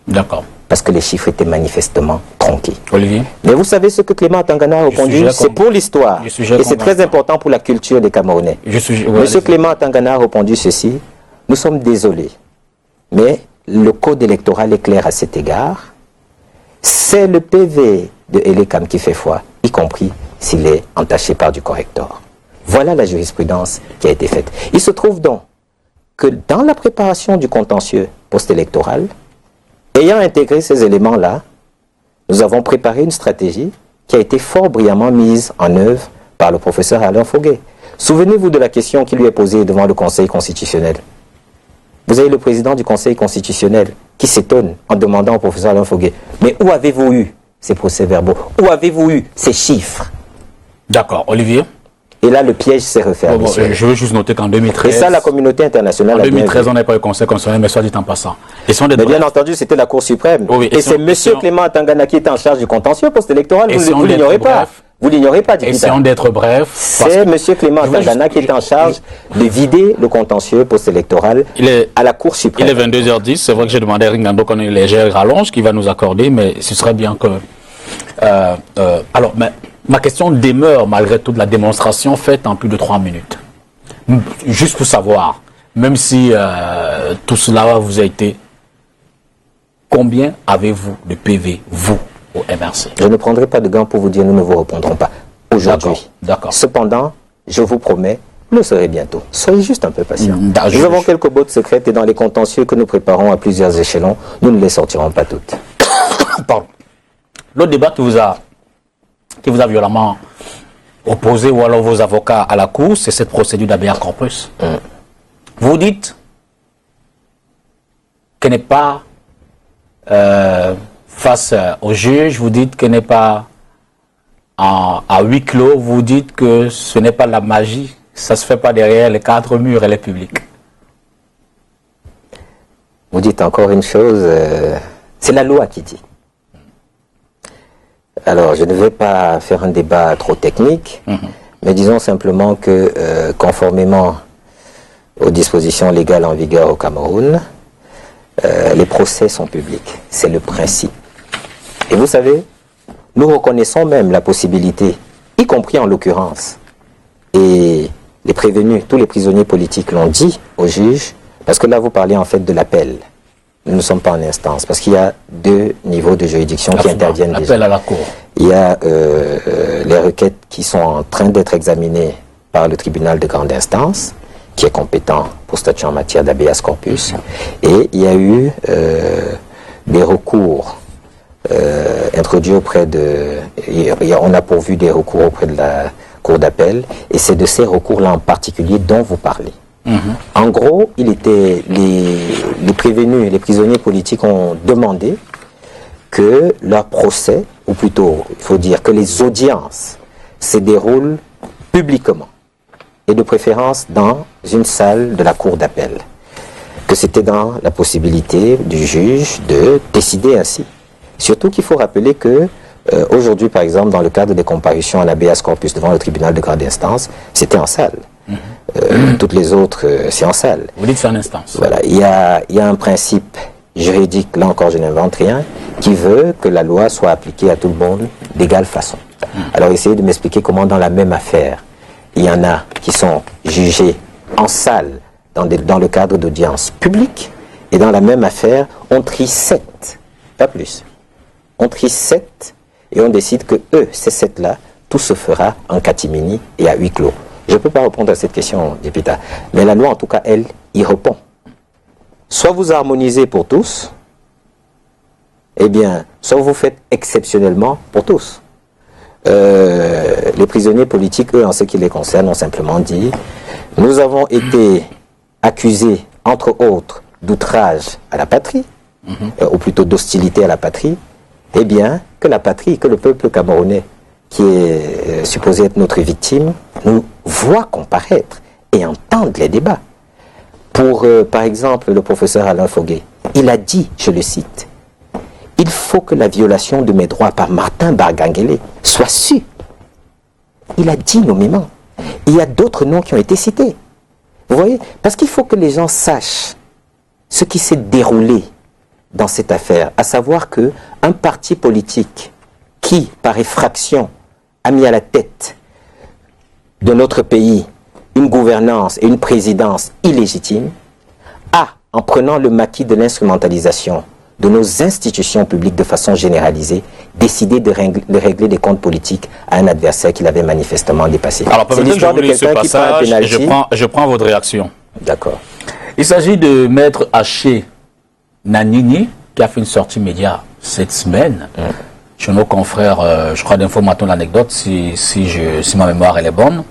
D'accord. Parce que les chiffres étaient manifestement tronqués. Olivier? Mais vous savez ce que Clément Tangana a répondu? C'est pour l'histoire. Et c'est très important pour la culture des Camerounais. Monsieur Clément Tangana a répondu ceci. Nous sommes désolés. Mais le code électoral est clair à cet égard. C'est le PV de l'ECAM qui fait foi, y compris s'il est entaché par du correcteur. Voilà la jurisprudence qui a été faite. Il se trouve donc que dans la préparation du contentieux post-électoral, ayant intégré ces éléments-là, nous avons préparé une stratégie qui a été fort brillamment mise en œuvre par le professeur Alain Foguet. Souvenez-vous de la question qui lui est posée devant le Conseil constitutionnel. Vous avez le président du Conseil constitutionnel qui s'étonne en demandant au professeur Alain Foguet, mais où avez-vous eu ces procès-verbaux? Où avez-vous eu ces chiffres? D'accord. Olivier? Et là, le piège s'est refermé. Je veux juste noter qu'en 2013... Et ça, la communauté internationale en 2013, on n'a pas eu conseil constitutionnel, mais soit dit en passant. Mais bien entendu, c'était la Cour suprême. Oui, et c'est M. Clément Tangana qui était en charge du contentieux post-électoral. Vous l'ignorez pas. Vous l'ignorez pas, essayons d'être bref. C'est M. Clément Tangana qui était en charge de vider le contentieux post-électoral à la Cour suprême. Il est 22h10. C'est vrai que j'ai demandé à Ringando qu'on ait une légère rallonge qui va nous accorder, mais ce serait bien que... alors, ma question demeure malgré toute la démonstration faite en plus de 3 minutes. Juste pour savoir, même si tout cela vous a été, combien avez-vous de PV, vous, au MRC? Je ne prendrai pas de gants pour vous dire, nous ne vous répondrons pas aujourd'hui. D'accord. Cependant, je vous promets, vous le saurez bientôt. Soyez juste un peu patient. Nous avons quelques bottes secrètes et dans les contentieux que nous préparons à plusieurs échelons, nous ne les sortirons pas toutes. Pardon. L'autre débat qui vous a violemment opposé, ou alors vos avocats à la Cour, c'est cette procédure d'habeas corpus. Vous dites qu'elle n'est pas face au juge, vous dites qu'elle n'est pas à huis clos, vous dites que ce n'est pas la magie, ça ne se fait pas derrière les 4 murs et les publics. Vous dites encore une chose, c'est la loi qui dit. Alors, je ne vais pas faire un débat trop technique, mais disons simplement que, conformément aux dispositions légales en vigueur au Cameroun, les procès sont publics. C'est le principe. Et vous savez, nous reconnaissons même la possibilité, y compris en l'occurrence, et les prévenus, tous les prisonniers politiques l'ont dit au juge, parce que là vous parlez en fait de l'appel. Nous ne sommes pas en instance, parce qu'il y a 2 niveaux de juridiction qui interviennent déjà. Appel à la Cour. Il y a les requêtes qui sont en train d'être examinées par le tribunal de grande instance, qui est compétent pour statuer en matière d'habeas corpus. Et il y a eu des recours introduits auprès de... On a pourvu des recours auprès de la Cour d'appel, et c'est de ces recours-là en particulier dont vous parlez. En gros, les prévenus, les prisonniers politiques ont demandé que leur procès, ou plutôt, il faut dire que les audiences se déroulent publiquement, et de préférence dans une salle de la cour d'appel. Que c'était dans la possibilité du juge de décider ainsi. Surtout qu'il faut rappeler que aujourd'hui, par exemple, dans le cadre des comparutions en habeas corpus devant le tribunal de grande instance, c'était en salle. Toutes les autres, c'est en salle. Vous dites c'est en instance. Voilà, il y a un principe juridique, là encore je n'invente rien, qui veut que la loi soit appliquée à tout le monde d'égale façon. Alors essayez de m'expliquer comment dans la même affaire, il y en a qui sont jugés en salle dans le cadre d'audience publique, et dans la même affaire, on trie 7, pas plus. On trie 7 et on décide que eux, ces 7-là, tout se fera en catimini et à huis clos. Je ne peux pas répondre à cette question, député, mais la loi, en tout cas, elle, y répond. Soit vous harmonisez pour tous, eh bien, soit vous faites exceptionnellement pour tous. Les prisonniers politiques, eux, en ce qui les concerne, ont simplement dit « Nous avons été accusés, entre autres, d'outrage à la patrie, ou plutôt d'hostilité à la patrie, eh bien, que la patrie, que le peuple camerounais, qui est supposé être notre victime, nous voit comparaître et entendre les débats. » Pour, par exemple, le professeur Alain Foguet, il a dit, je le cite, « Il faut que la violation de mes droits par Martin Barganguélé soit su. » Il a dit nommément. Il y a d'autres noms qui ont été cités. Vous voyez? Parce qu'il faut que les gens sachent ce qui s'est déroulé dans cette affaire, à savoir qu'un parti politique qui, par effraction, a mis à la tête de notre pays une gouvernance et une présidence illégitimes, a, en prenant le maquis de l'instrumentalisation de nos institutions publiques de façon généralisée, décidé de régler des comptes politiques à un adversaire qu'il avait manifestement dépassé. Alors, c'est l'histoire de quelqu'un qui prend un pénalty. Je prends votre réaction. D'accord. Il s'agit de Maître Haché Nanini, qui a fait une sortie média cette semaine. Chez nos confrères, je crois d'informaton l'anecdote, si ma mémoire elle est bonne.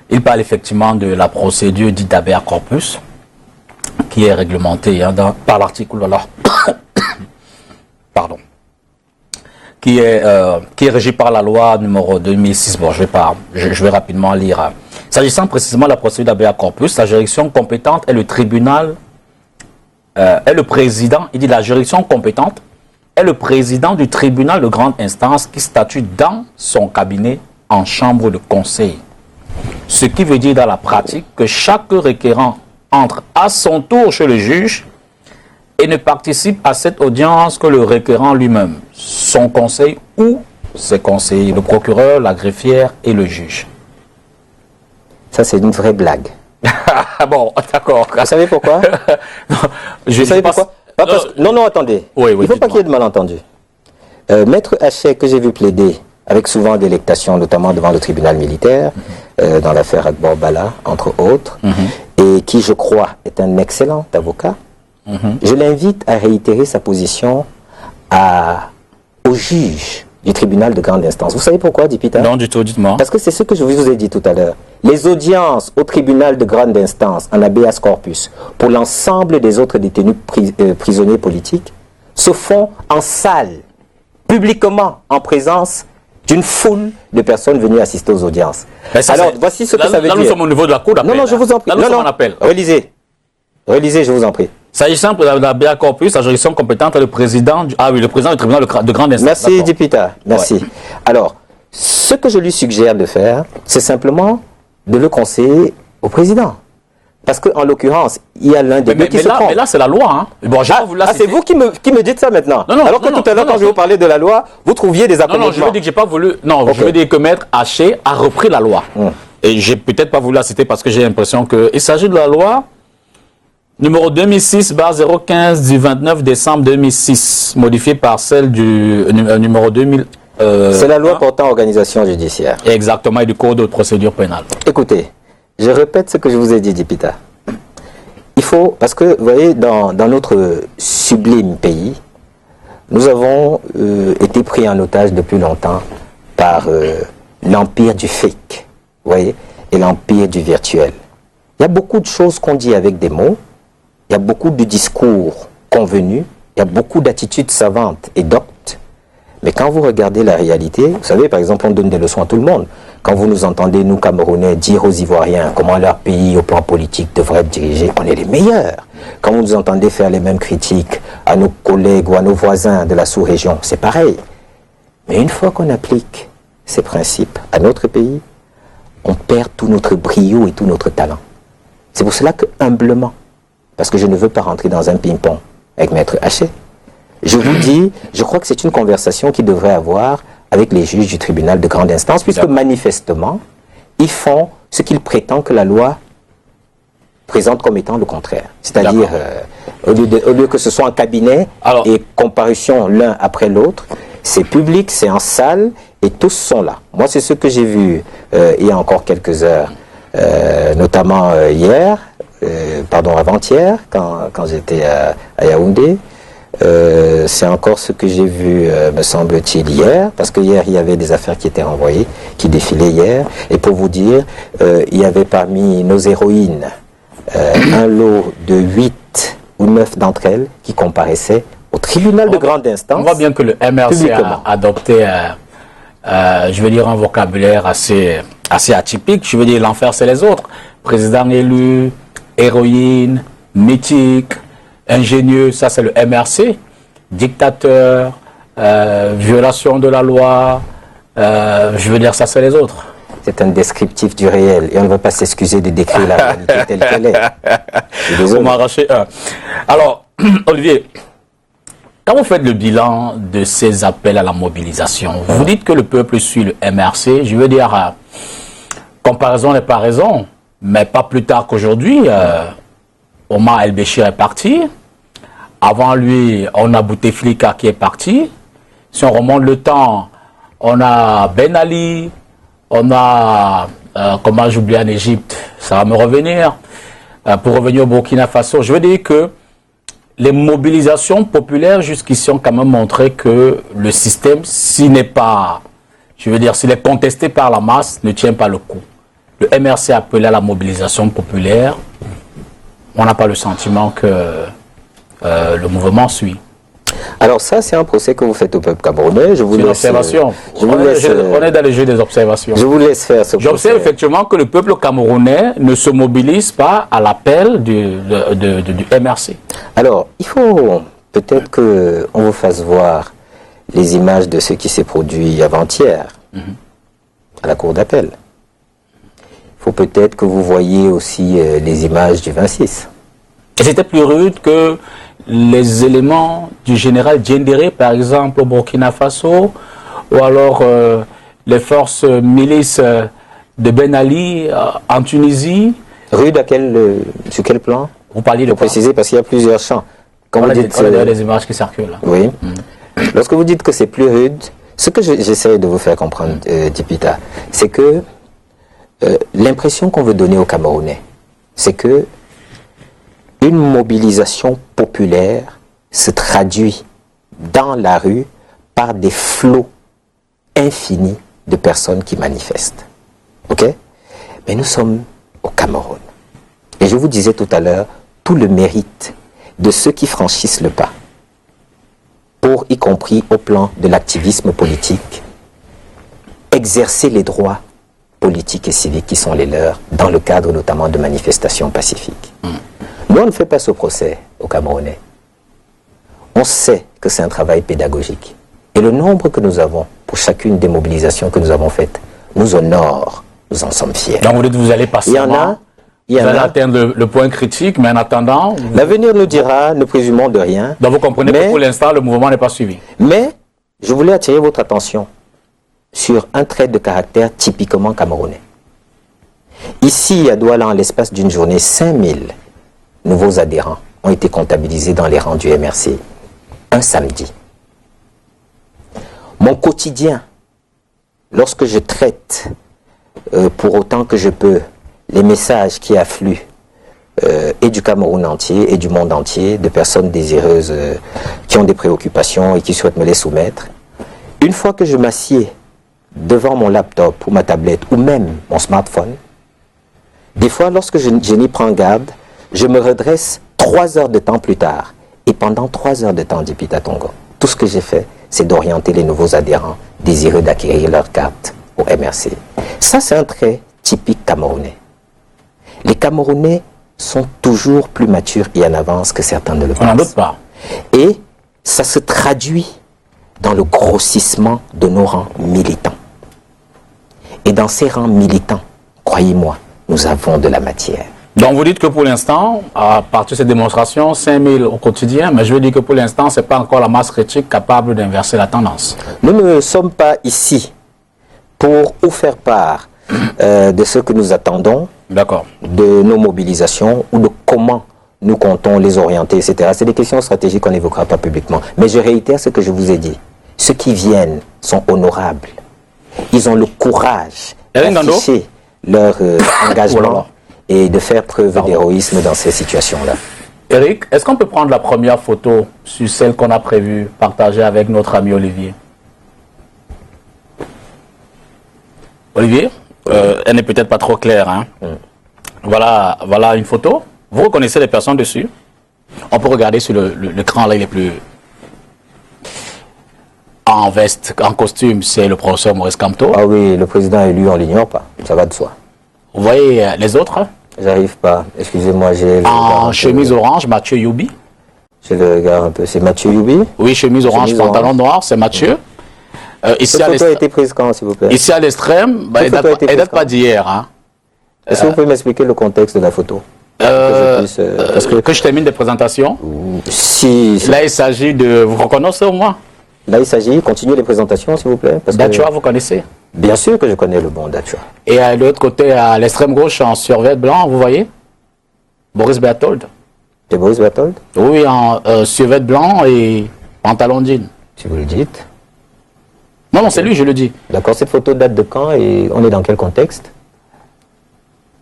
Il parle effectivement de la procédure dite d'habeas corpus, qui est réglementée par l'article pardon, qui est régi par la loi numéro 2006. Bon, je vais rapidement lire. S'agissant précisément de la procédure d'habeas corpus, la juridiction compétente est le tribunal, est le président, il dit la juridiction compétente est le président du tribunal de grande instance qui statue dans son cabinet en chambre de conseil. Ce qui veut dire dans la pratique que chaque requérant entre à son tour chez le juge et ne participe à cette audience que le requérant lui-même, son conseil ou ses conseillers, le procureur, la greffière et le juge. Ça, c'est une vraie blague. Bon, d'accord. Vous savez pourquoi? Vous savez pourquoi? Non, attendez. Oui, il ne faut pas qu'il y ait de malentendu. Maître Haché, que j'ai vu plaider avec souvent délectation, notamment devant le tribunal militaire, dans l'affaire Akbar Bala, entre autres, et qui, je crois, est un excellent avocat, je l'invite à réitérer sa position au juge du tribunal de grande instance. Vous savez pourquoi, député? Non, du tout, dites-moi. Parce que c'est ce que je vous ai dit tout à l'heure. Les audiences au tribunal de grande instance en habeas corpus pour l'ensemble des autres détenus prisonniers politiques se font en salle, publiquement, en présence d'une foule de personnes venues assister aux audiences. Alors, voici ce que ça veut dire. Là, nous sommes au niveau de la cour d'appel. Non, je vous en prie. Là, nous sommes en appel. Relisez, je vous en prie. S'agissant de l'habeas corpus, la juridiction compétente est le président du tribunal de grande instance. Merci, député. Merci. Ouais. Alors, ce que je lui suggère de faire, c'est simplement de le conseiller au président. Parce qu'en l'occurrence, il y a l'un des deux qui se trompe. Mais là, c'est la loi. Hein. Bon, c'est vous qui me dites ça maintenant. Non, alors que tout à l'heure, quand je vous parlais de la loi, vous trouviez des accommodements. Non, je veux dire que j'ai pas voulu... Non, okay. Je veux dire que Maître Haché a repris la loi. Et j'ai peut-être pas voulu la citer parce que j'ai l'impression qu'il s'agit de la loi numéro 2006/015 du 29 décembre 2006, modifiée par celle du numéro 2000... c'est la loi portant organisation judiciaire. Exactement, et du code de procédure pénale. Écoutez, je répète ce que je vous ai dit, député. Il faut, parce que, vous voyez, dans notre sublime pays, nous avons été pris en otage depuis longtemps par l'empire du fake, vous voyez, et l'empire du virtuel. Il y a beaucoup de choses qu'on dit avec des mots, il y a beaucoup de discours convenus, il y a beaucoup d'attitudes savantes et doctes, mais quand vous regardez la réalité, vous savez, par exemple, on donne des leçons à tout le monde. Quand vous nous entendez, nous, Camerounais, dire aux Ivoiriens comment leur pays, au plan politique, devrait être dirigé, on est les meilleurs. Quand vous nous entendez faire les mêmes critiques à nos collègues ou à nos voisins de la sous-région, c'est pareil. Mais une fois qu'on applique ces principes à notre pays, on perd tout notre brio et tout notre talent. C'est pour cela que, humblement, parce que je ne veux pas rentrer dans un ping-pong avec Maître Haché, Je vous dis, je crois que c'est une conversation qui devrait avoir avec les juges du tribunal de grande instance, puisque manifestement, ils font ce qu'ils prétendent que la loi présente comme étant le contraire. C'est-à-dire, au lieu que ce soit en cabinet et comparution l'un après l'autre, c'est public, c'est en salle, et tous sont là. Moi, c'est ce que j'ai vu il y a encore quelques heures, notamment avant-hier, quand j'étais à Yaoundé. C'est encore ce que j'ai vu, me semble-t-il, hier, parce que hier, il y avait des affaires qui étaient envoyées, qui défilaient hier. Et pour vous dire, il y avait parmi nos héroïnes un lot de 8 ou 9 d'entre elles qui comparaissaient au tribunal de grande instance. On voit bien que le MRC a adopté, je veux dire, un vocabulaire assez atypique. Je veux dire, l'enfer, c'est les autres. Président élu, héroïne, mythique, ingénieux, ça c'est le MRC. Dictateur, violation de la loi, je veux dire, ça c'est les autres. C'est un descriptif du réel et on ne va pas s'excuser de décrire la réalité telle qu'elle est. Vous m'arrachez un. Alors, Olivier, quand vous faites le bilan de ces appels à la mobilisation, vous dites que le peuple suit le MRC, je veux dire, comparaison n'est pas raison, mais pas plus tard qu'aujourd'hui, Omar El-Béchir est parti. Avant lui, on a Bouteflika qui est parti. Si on remonte le temps, on a Ben Ali, on a, comment j'oublie en Égypte, ça va me revenir. Pour revenir au Burkina Faso, je veux dire que les mobilisations populaires jusqu'ici ont quand même montré que le système, s'il n'est pas, je veux dire, s'il est contesté par la masse, ne tient pas le coup. Le MRC a appelé à la mobilisation populaire. On n'a pas le sentiment que le mouvement suit. Alors ça, c'est un procès que vous faites au peuple camerounais. Je vous laisse, observation. On est dans le jeu des observations. Je vous laisse faire ce procès. J'observe effectivement que le peuple camerounais ne se mobilise pas à l'appel du MRC. Alors, il faut peut-être qu'on vous fasse voir les images de ce qui s'est produit avant-hier à la cour d'appel. Il faut peut-être que vous voyiez aussi les images du 26. Et c'était plus rude que les éléments du général Diendéré, par exemple, au Burkina Faso, ou alors les forces milices de Ben Ali en Tunisie. Rude sur quel plan? Vous parliez de quoi? Préciser, parce qu'il y a plusieurs champs. Quand vous dites les images qui circulent. Oui. Lorsque vous dites que c'est plus rude, ce que j'essaie de vous faire comprendre, Dipita, c'est que l'impression qu'on veut donner aux Camerounais, c'est que une mobilisation populaire se traduit dans la rue par des flots infinis de personnes qui manifestent. Ok? Mais nous sommes au Cameroun. Et je vous disais tout à l'heure, tout le mérite de ceux qui franchissent le pas, pour, y compris au plan de l'activisme politique, exercer les droits politiques et civiques qui sont les leurs, dans le cadre notamment de manifestations pacifiques. Nous, on ne fait pas ce procès aux Camerounais. On sait que c'est un travail pédagogique. Et le nombre que nous avons pour chacune des mobilisations que nous avons faites nous honore, nous en sommes fiers. Donc vous dites que vous allez passer. Vous allez atteindre le point critique, mais en attendant... L'avenir nous dira, ne présumons de rien. Donc vous comprenez que pour l'instant, le mouvement n'est pas suivi. Mais je voulais attirer votre attention sur un trait de caractère typiquement camerounais. Ici, à Douala, en l'espace d'une journée, 5000 nouveaux adhérents ont été comptabilisés dans les rangs du MRC. Un samedi. Mon quotidien, lorsque je traite, pour autant que je peux, les messages qui affluent, et du Cameroun entier, et du monde entier, de personnes désireuses qui ont des préoccupations et qui souhaitent me les soumettre, une fois que je m'assieds devant mon laptop ou ma tablette, ou même mon smartphone, des fois, lorsque je n'y prends garde, je me redresse 3 heures de temps plus tard. Et pendant 3 heures de temps, Dipita Tongo, tout ce que j'ai fait, c'est d'orienter les nouveaux adhérents désireux d'acquérir leur carte au MRC. Ça, c'est un trait typique camerounais. Les Camerounais sont toujours plus matures et en avance que certains ne le pensent. On n'en doute pas. Et ça se traduit dans le grossissement de nos rangs militants. Et dans ces rangs militants, croyez-moi, nous avons de la matière. Donc vous dites que pour l'instant, à partir de ces démonstrations, 5000 au quotidien, mais je veux dire que pour l'instant, ce n'est pas encore la masse critique capable d'inverser la tendance. Nous ne sommes pas ici pour vous faire part de ce que nous attendons, de nos mobilisations ou de comment nous comptons les orienter, etc. C'est des questions stratégiques qu'on n'évoquera pas publiquement. Mais je réitère ce que je vous ai dit. Ceux qui viennent sont honorables. Ils ont le courage d'afficher leur engagement et de faire preuve d'héroïsme dans ces situations-là. Eric, est-ce qu'on peut prendre la première photo sur celle qu'on a prévue partager avec notre ami Olivier? Olivier, elle n'est peut-être pas trop claire. Hein? Voilà une photo. Vous reconnaissez les personnes dessus. On peut regarder sur l'écran, là, il est plus... En veste, en costume, c'est le professeur Maurice Kamto. Ah oui, le président élu, on l'ignore pas. Ça va de soi. Vous voyez les autres? J'arrive pas. Excusez-moi, j'ai... En chemise orange, Mathieu Youbi. Je le regarde un peu. C'est Mathieu Youbi? Oui, chemise orange, pantalon noir, c'est Mathieu. Cette photo a été prise quand, s'il vous plaît? Ici à l'extrême, elle ne date pas d'hier. Hein. Est-ce que vous pouvez m'expliquer le contexte de la photo? Que je termine des présentations. Si. Là, il s'agit de... Vous reconnaissez au moins? Là, il s'agit... Continuez les présentations, s'il vous plaît. Datua, vous connaissez? Bien sûr que je connais le bon Datua. Et de l'autre côté, à l'extrême gauche, en survêt blanc, vous voyez? Boris Berthold. C'est Boris Berthold? Oui, en survêt blanc et pantalon jean. Si vous le dites. Non, non, c'est lui, je le dis. D'accord, cette photo date de quand et on est dans quel contexte?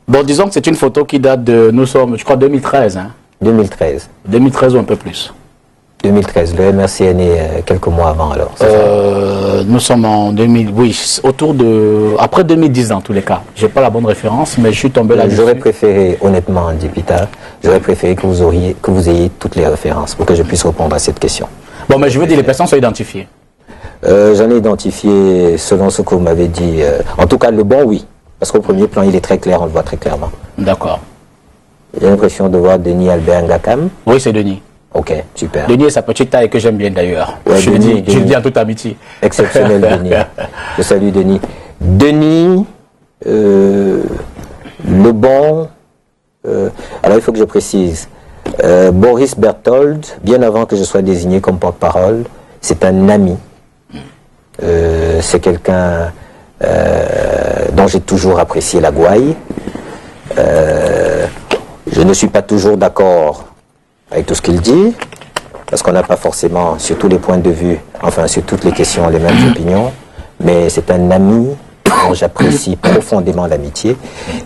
Bon, disons que c'est une photo qui date de, nous sommes, je crois, 2013. Hein. 2013. 2013 ou un peu plus. 2013, le MRC est né quelques mois avant alors. Nous sommes en 2000, oui, autour de, après 2010 dans tous les cas. J'ai pas la bonne référence, mais je suis tombé là-dessus. J'aurais préféré, honnêtement, Dipita, j'aurais préféré que vous ayez toutes les références pour que je puisse répondre à cette question. Bon, mais je veux dire, les personnes sont identifiées. J'en ai identifié selon ce que vous m'avez dit. En tout cas, le bon, oui. Parce qu'au premier plan, il est très clair, on le voit très clairement. D'accord. J'ai l'impression de voir Denis Albert Ngakam. Oui, c'est Denis. Ok, super. Denis est sa petite taille que j'aime bien d'ailleurs. Ouais, je le dis en toute amitié. Exceptionnel, Denis. Je salue Denis. Denis, le bon... alors, il faut que je précise. Boris Berthold, bien avant que je sois désigné comme porte-parole, c'est un ami. C'est quelqu'un dont j'ai toujours apprécié la gouaille. Je ne suis pas toujours d'accord avec tout ce qu'il dit, parce qu'on n'a pas forcément, sur tous les points de vue, enfin sur toutes les questions, les mêmes opinions, mais c'est un ami dont j'apprécie profondément l'amitié,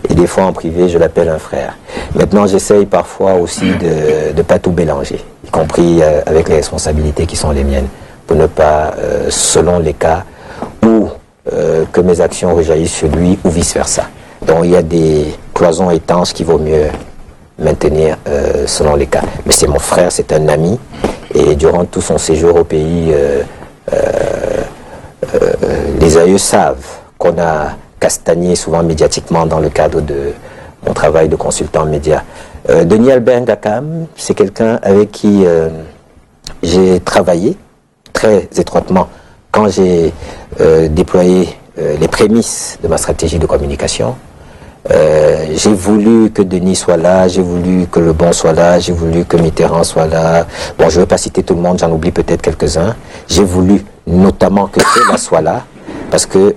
et des fois en privé, je l'appelle un frère. Maintenant, j'essaye parfois aussi de ne pas tout mélanger, y compris avec les responsabilités qui sont les miennes, pour ne pas, selon les cas, ou que mes actions rejaillissent sur lui, ou vice-versa. Donc il y a des cloisons étanches qu'il vaut mieux maintenir selon les cas. Mais c'est mon frère, c'est un ami, et durant tout son séjour au pays, les aïeux savent qu'on a castagné souvent médiatiquement dans le cadre de mon travail de consultant média. Denis Albert Ngakam, c'est quelqu'un avec qui j'ai travaillé très étroitement quand j'ai déployé les prémices de ma stratégie de communication. J'ai voulu que Denis soit là, j'ai voulu que Le Bon soit là, j'ai voulu que Mitterrand soit là. Bon, je ne veux pas citer tout le monde, j'en oublie peut-être quelques-uns. J'ai voulu notamment que ceux-là soient là, parce que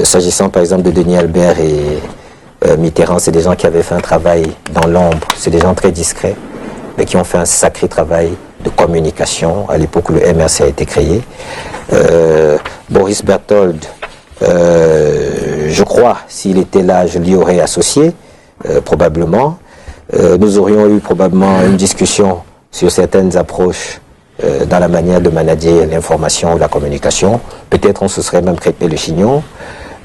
s'agissant par exemple de Denis Albert et Mitterrand, c'est des gens qui avaient fait un travail dans l'ombre, c'est des gens très discrets, mais qui ont fait un sacré travail de communication à l'époque où le MRC a été créé. Boris Berthold, je crois, s'il était là, je l'y aurais associé, probablement. Nous aurions eu probablement une discussion sur certaines approches dans la manière de manager l'information ou la communication. Peut-être on se serait même crêpé le chignon,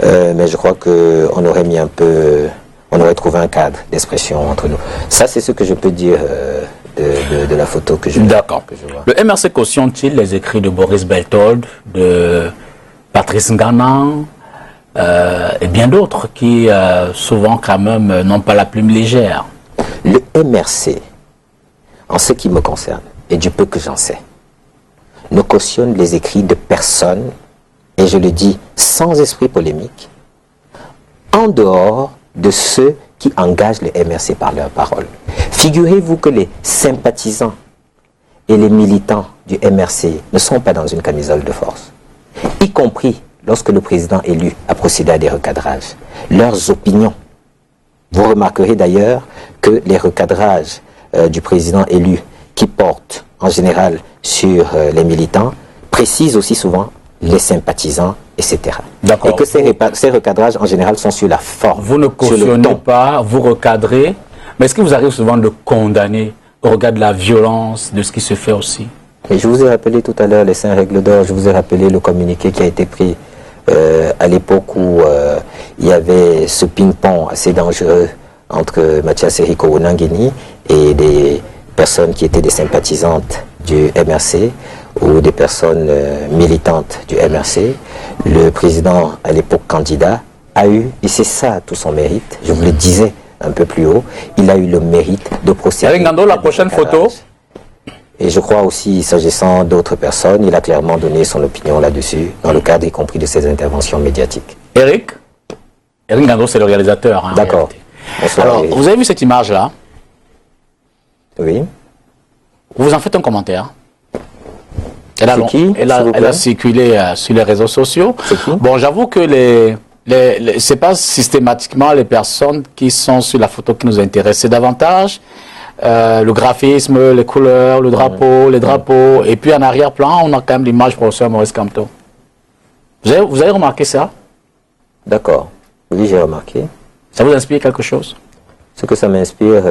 mais je crois qu'on aurait mis un peu, on aurait trouvé un cadre d'expression entre nous. Ça, c'est ce que je peux dire de la photo que je vois. D'accord. Le MRC cautionne-t-il les écrits de Boris Berthold, de Patrice Nganan, et bien d'autres qui souvent quand même n'ont pas la plume légère? Le MRC, en ce qui me concerne, et du peu que j'en sais, ne cautionne les écrits de personne, et je le dis sans esprit polémique, en dehors de ceux qui qui engagent le MRC par leurs paroles. Figurez-vous que les sympathisants et les militants du MRC ne sont pas dans une camisole de force, y compris lorsque le président élu a procédé à des recadrages. Leurs opinions. Vous remarquerez d'ailleurs que les recadrages du président élu qui portent en général sur les militants précisent aussi souvent les sympathisants, etc. Et que ces recadrages en général sont sur la forme. Vous ne cautionnez pas, vous recadrez, mais est-ce qu'il vous arrive souvent de condamner au regard de la violence, de ce qui se fait aussi? Et je vous ai rappelé tout à l'heure les 5 règles d'or, je vous ai rappelé le communiqué qui a été pris à l'époque où il y avait ce ping-pong assez dangereux entre Mathias Eriko Onangeni et des personnes qui étaient des sympathisantes du MRC ou des personnes militantes du MRC. Le président, à l'époque candidat, a eu, et c'est ça tout son mérite, je vous le disais un peu plus haut, il a eu le mérite de procéder. Eric Ngando, la prochaine photo. Et je crois aussi, s'agissant d'autres personnes, il a clairement donné son opinion là-dessus, dans le cadre y compris de ses interventions médiatiques. Eric Ngando, c'est le réalisateur. Hein, d'accord. Alors, vous avez vu cette image-là? Oui. Vous en faites un commentaire. Elle a circulé sur les réseaux sociaux. Bon, j'avoue que c'est pas systématiquement les personnes qui sont sur la photo qui nous intéressent. C'est davantage le graphisme, les couleurs, le drapeau, les drapeaux. Et puis en arrière-plan, on a quand même l'image du professeur Maurice Kamto. Vous avez remarqué ça? D'accord. Oui, j'ai remarqué. Ça vous inspire quelque chose? Ce que ça m'inspire,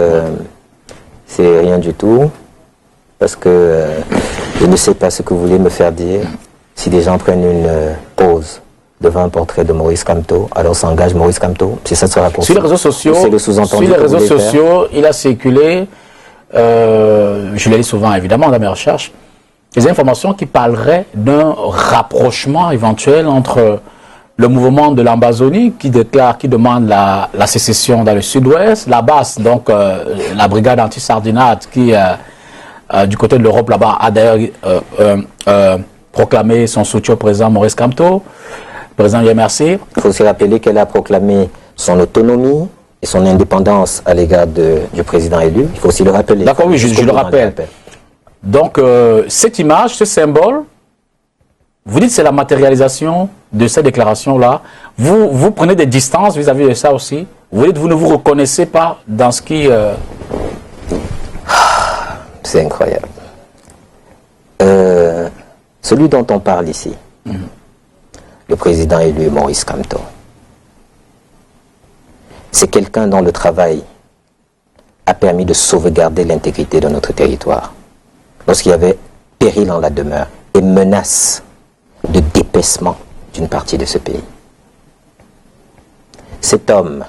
c'est rien du tout. Parce que je ne sais pas ce que vous voulez me faire dire. Si des gens prennent une pause devant un portrait de Maurice Kamto, alors s'engage Maurice Kamto. Si ça sera pour sur les réseaux sociaux, c'est le sous-entendu. Sur les réseaux sociaux, il a circulé, je l'ai lu souvent évidemment dans mes recherches, des informations qui parleraient d'un rapprochement éventuel entre le mouvement de l'Ambazonie qui demande la sécession dans le sud-ouest, la BAS, donc la brigade anti-sardinate qui du côté de l'Europe là-bas a d'ailleurs proclamé son soutien au président Maurice Kamto, président du MRC. Il faut aussi rappeler qu'elle a proclamé son autonomie et son indépendance à l'égard du président élu. Il faut aussi le rappeler. D'accord, oui, je le rappelle. Donc, cette image, ce symbole, vous dites que c'est la matérialisation de cette déclaration-là. Vous prenez des distances vis-à-vis de ça aussi. Vous dites que vous ne vous reconnaissez pas dans ce qui... C'est incroyable. Celui dont on parle ici, le président élu Maurice Kamto, c'est quelqu'un dont le travail a permis de sauvegarder l'intégrité de notre territoire. Lorsqu'il y avait péril en la demeure et menace de dépaissement d'une partie de ce pays. Cet homme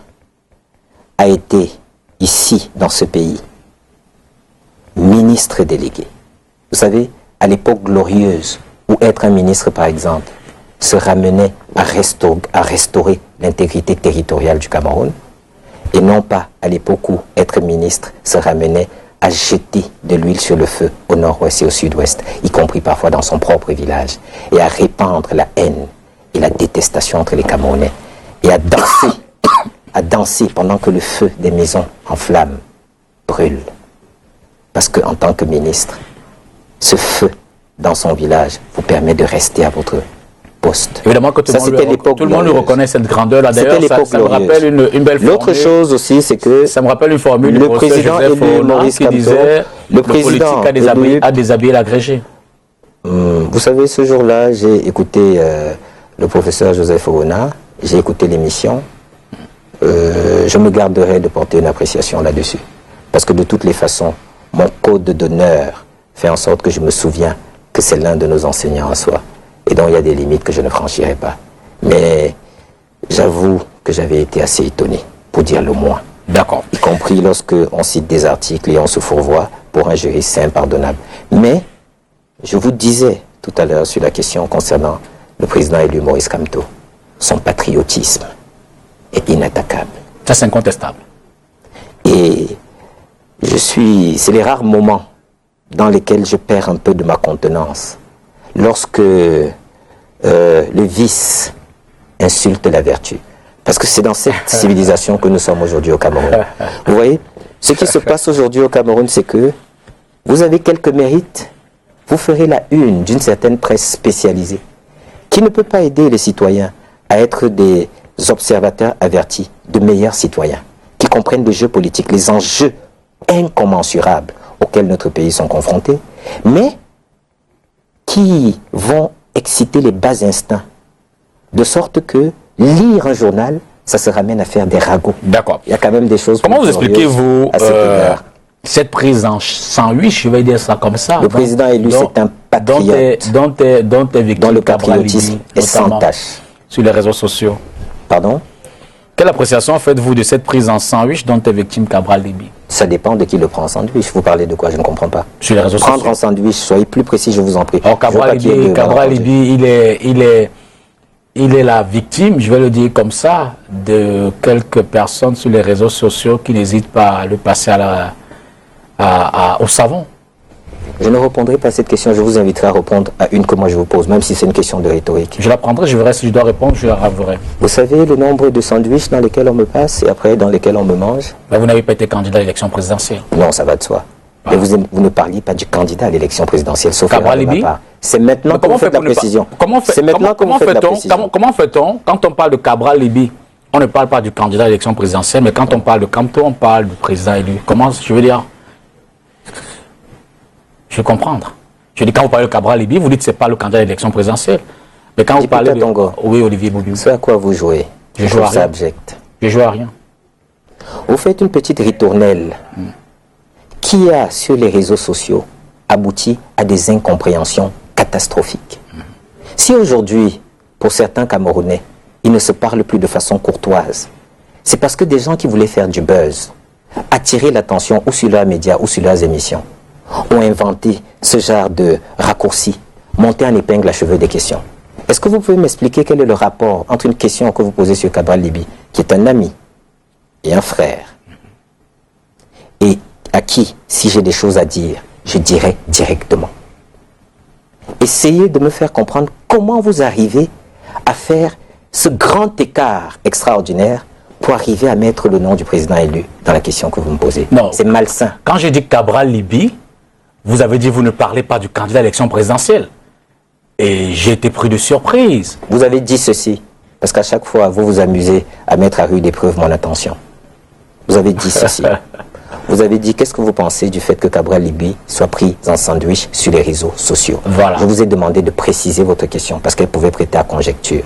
a été ici, dans ce pays, ministre délégué. Vous savez, à l'époque glorieuse, où être un ministre, par exemple, se ramenait à restaurer l'intégrité territoriale du Cameroun, et non pas à l'époque où être ministre se ramenait à jeter de l'huile sur le feu au nord-ouest et au sud-ouest, y compris parfois dans son propre village, et à répandre la haine et la détestation entre les Camerounais, et à danser pendant que le feu des maisons en flammes brûle. Parce qu'en tant que ministre, ce feu dans son village vous permet de rester à votre poste. Évidemment que tout le monde lui reconnaît cette grandeur-là. D'ailleurs, ça me rappelle une belle formule. L'autre chose aussi, c'est que... Ça me rappelle une formule du président élu Maurice Kamto, disait le président a déshabillé l'agrégé. Vous savez, ce jour-là, j'ai écouté le professeur Joseph Oona, j'ai écouté l'émission. Je me garderai de porter une appréciation là-dessus. Parce que de toutes les façons, mon code d'honneur fait en sorte que je me souviens que c'est l'un de nos enseignants en soi, et dont il y a des limites que je ne franchirai pas. Mais j'avoue que j'avais été assez étonné, pour dire le moins. D'accord. Y compris lorsque on cite des articles et on se fourvoie pour un juriste, c'est impardonnable. Mais, je vous disais tout à l'heure sur la question concernant le président élu Maurice Kamto, son patriotisme est inattaquable. Ça, c'est incontestable. Et c'est les rares moments dans lesquels je perds un peu de ma contenance. Lorsque le vice insulte la vertu. Parce que c'est dans cette civilisation que nous sommes aujourd'hui au Cameroun. Vous voyez, ce qui se passe aujourd'hui au Cameroun, c'est que vous avez quelques mérites, vous ferez la une d'une certaine presse spécialisée qui ne peut pas aider les citoyens à être des observateurs avertis, de meilleurs citoyens, qui comprennent le jeu politique, les enjeux incommensurables auxquels notre pays sont confrontés, mais qui vont exciter les bas instincts, de sorte que lire un journal, ça se ramène à faire des ragots. D'accord. Il y a quand même des choses... Comment vous expliquez-vous cette prise en 108, je vais dire ça comme ça. Le président élu, c'est un patriote dont le patriotisme est sans tâche. Sur les réseaux sociaux. Pardon? Quelle appréciation faites-vous de cette prise en sandwich dont est victime Cabral Libby? Ça dépend de qui le prend en sandwich. Vous parlez de quoi? Je ne comprends pas. Sur les réseaux Prendre sociaux. en sandwich, soyez plus précis, je vous en prie. Alors Cabral Libby, il est la victime, je vais le dire comme ça, de quelques personnes sur les réseaux sociaux qui n'hésitent pas à le passer au savon. Je ne répondrai pas à cette question, je vous inviterai à répondre à une que moi je vous pose, même si c'est une question de rhétorique. Je la prendrai, je verrai si je dois répondre, je la raverai. Vous savez le nombre de sandwichs dans lesquels on me passe et après dans lesquels on me mange? Mais vous n'avez pas été candidat à l'élection présidentielle. Non, ça va de soi. Ah. Mais vous ne parliez pas du candidat à l'élection présidentielle, sauf Cabral Libby. C'est maintenant que vous faites la précision. Comment fait-on quand on parle de Cabral Libby? On ne parle pas du candidat à l'élection présidentielle, mais quand on parle de Camto, on parle du président élu. Comment, je veux dire? Je veux comprendre. Je dis, quand vous parlez de Cabral Libby, vous dites que ce n'est pas le candidat à l'élection présidentielle. Mais quand vous parlez de... Oui, Olivier Boubou. C'est à quoi vous jouez? Je joue à rien. Abject. Je joue à rien. Vous faites une petite ritournelle qui a, sur les réseaux sociaux, abouti à des incompréhensions catastrophiques. Si aujourd'hui, pour certains Camerounais, ils ne se parlent plus de façon courtoise, c'est parce que des gens qui voulaient faire du buzz, attirer l'attention ou sur leurs médias ou sur leurs émissions, ont inventé ce genre de raccourci, monté en épingle à cheveux des questions. Est-ce que vous pouvez m'expliquer quel est le rapport entre une question que vous posez sur Cabral Libby, qui est un ami et un frère, et à qui, si j'ai des choses à dire, je dirai directement? Essayez de me faire comprendre comment vous arrivez à faire ce grand écart extraordinaire pour arriver à mettre le nom du président élu dans la question que vous me posez. Non. C'est malsain. Quand j'ai dit Cabral Libby, vous avez dit vous ne parlez pas du candidat à l'élection présidentielle. Et j'ai été pris de surprise. Vous avez dit ceci, parce qu'à chaque fois, vous vous amusez à mettre à rude épreuve mon attention. Vous avez dit ceci. Vous avez dit, qu'est-ce que vous pensez du fait que Cabral Libby soit pris en sandwich sur les réseaux sociaux? Voilà. Je vous ai demandé de préciser votre question, parce qu'elle pouvait prêter à conjecture.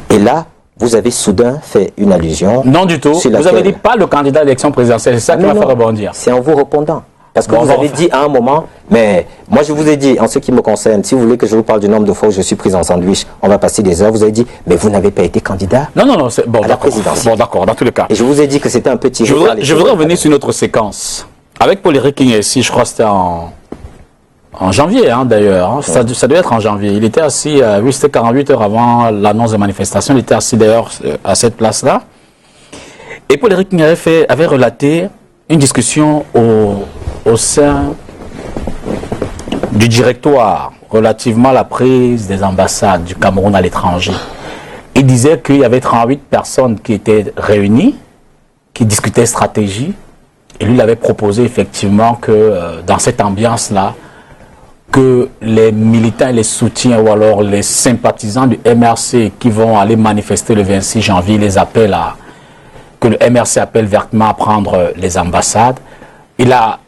Et là, vous avez soudain fait une allusion. Non du tout. Vous avez dit pas le candidat à l'élection présidentielle. C'est ça qui m'a fait rebondir. C'est en vous répondant. Parce que vous avez dit à un moment, mais moi je vous ai dit, en ce qui me concerne, si vous voulez que je vous parle du nombre de fois où je suis pris en sandwich, on va passer des heures, vous avez dit, mais vous n'avez pas été candidat c'est bon, à la présidentielle. Bon, d'accord, dans tous les cas. Et je vous ai dit que c'était un petit... Je voudrais revenir sur une autre séquence. Avec Paul-Éric Kingessi, je crois que c'était en janvier, d'ailleurs. Ça devait être en janvier. Il était assis, oui, c'était 48 heures avant l'annonce des manifestations. Il était assis d'ailleurs à cette place-là. Et Paul-Éric Kingessi avait relaté une discussion au sein du directoire relativement à la prise des ambassades du Cameroun à l'étranger. Il disait qu'il y avait 38 personnes qui étaient réunies, qui discutaient stratégie, et lui il avait proposé effectivement que dans cette ambiance-là, que les militants et les soutiens ou alors les sympathisants du MRC qui vont aller manifester le 26 janvier, les appellent que le MRC appelle vertement à prendre les ambassades. Il a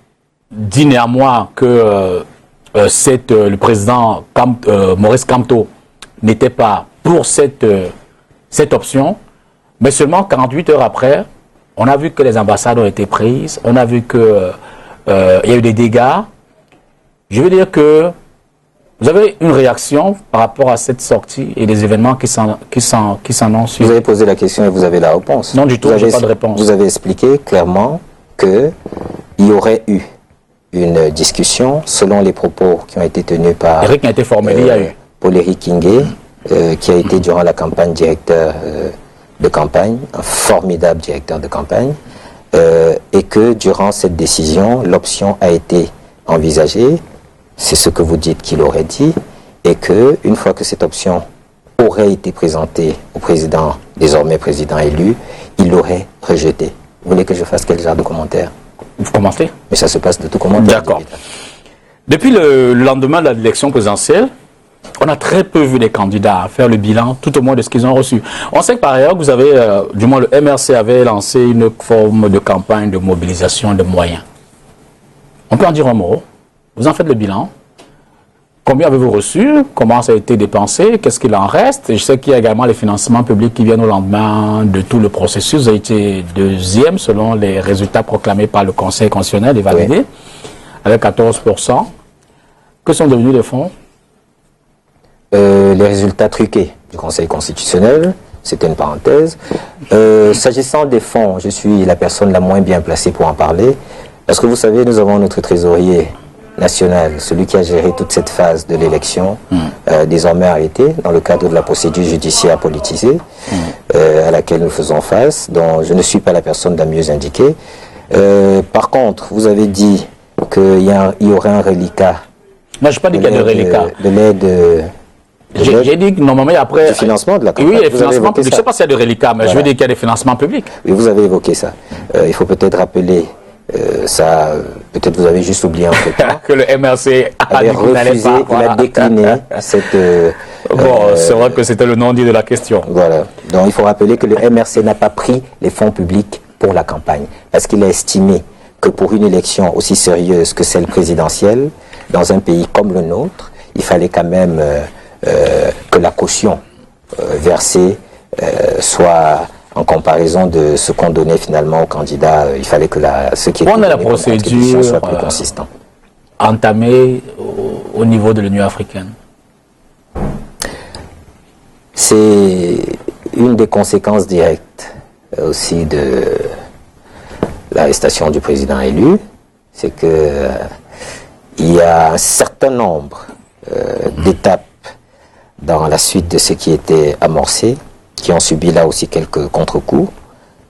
dit néanmoins que le président Maurice Kamto n'était pas pour cette option, mais seulement 48 heures après, on a vu que les ambassades ont été prises, on a vu qu'il y a eu des dégâts. Je veux dire que vous avez une réaction par rapport à cette sortie et les événements qui s'en ont suivi. Vous avez posé la question et vous avez la réponse. Non du tout, je n'ai pas de réponse. Vous avez expliqué clairement qu'il y aurait eu une discussion selon les propos qui ont été tenus par Eric a été formé, il y a eu Paul-Éric Kingessi, qui a été durant la campagne directeur de campagne, un formidable directeur de campagne, et que durant cette décision, l'option a été envisagée, c'est ce que vous dites qu'il aurait dit, et que une fois que cette option aurait été présentée au président désormais président élu, il l'aurait rejeté. Vous voulez que je fasse quel genre de commentaire? Vous commentez? Mais ça se passe de tout commentaire. D'accord. Depuis le lendemain de l'élection présidentielle, on a très peu vu les candidats faire le bilan, tout au moins de ce qu'ils ont reçu. On sait que par ailleurs, vous avez, du moins le MRC avait lancé une forme de campagne de mobilisation de moyens. On peut en dire un mot. Vous en faites le bilan. Combien avez-vous reçu? Comment ça a été dépensé? Qu'est-ce qu'il en reste? Et je sais qu'il y a également les financements publics qui viennent au lendemain de tout le processus. Vous avez été deuxième selon les résultats proclamés par le Conseil constitutionnel et validés, oui, avec 14%. Que sont devenus les fonds? Les résultats truqués du Conseil constitutionnel, c'était une parenthèse. S'agissant des fonds, je suis la personne la moins bien placée pour en parler, parce que vous savez, nous avons notre trésorier national, celui qui a géré toute cette phase de l'élection, désormais arrêté dans le cadre de la procédure judiciaire politisée à laquelle nous faisons face, dont je ne suis pas la personne la mieux indiquée. Par contre, vous avez dit qu'il y aurait un reliquat. Non, je n'ai pas dit qu'il y a de reliquat. De l'aide... J'ai dit que normalement, après... Du financement de la campagne. Oui, les financements publics. Je ne sais pas s'il y a de reliquats, mais voilà, je veux dire qu'il y a des financements publics. Oui, vous avez évoqué ça. Il faut peut-être rappeler ça, peut-être vous avez juste oublié un peu que le MRC avait refusé, il a décliné cette... bon, c'est vrai que c'était le non-dit de la question. Voilà. Donc il faut rappeler que le MRC n'a pas pris les fonds publics pour la campagne, parce qu'il a estimé que pour une élection aussi sérieuse que celle présidentielle, dans un pays comme le nôtre, il fallait quand même... que la caution versée soit en comparaison de ce qu'on donnait finalement aux candidats. Il fallait que ce qui était la procédure soit plus consistant. Entamée au niveau de l'Union africaine. C'est une des conséquences directes aussi de l'arrestation du président élu. C'est que il y a un certain nombre d'étapes dans la suite de ce qui était amorcé, qui ont subi là aussi quelques contre-coups.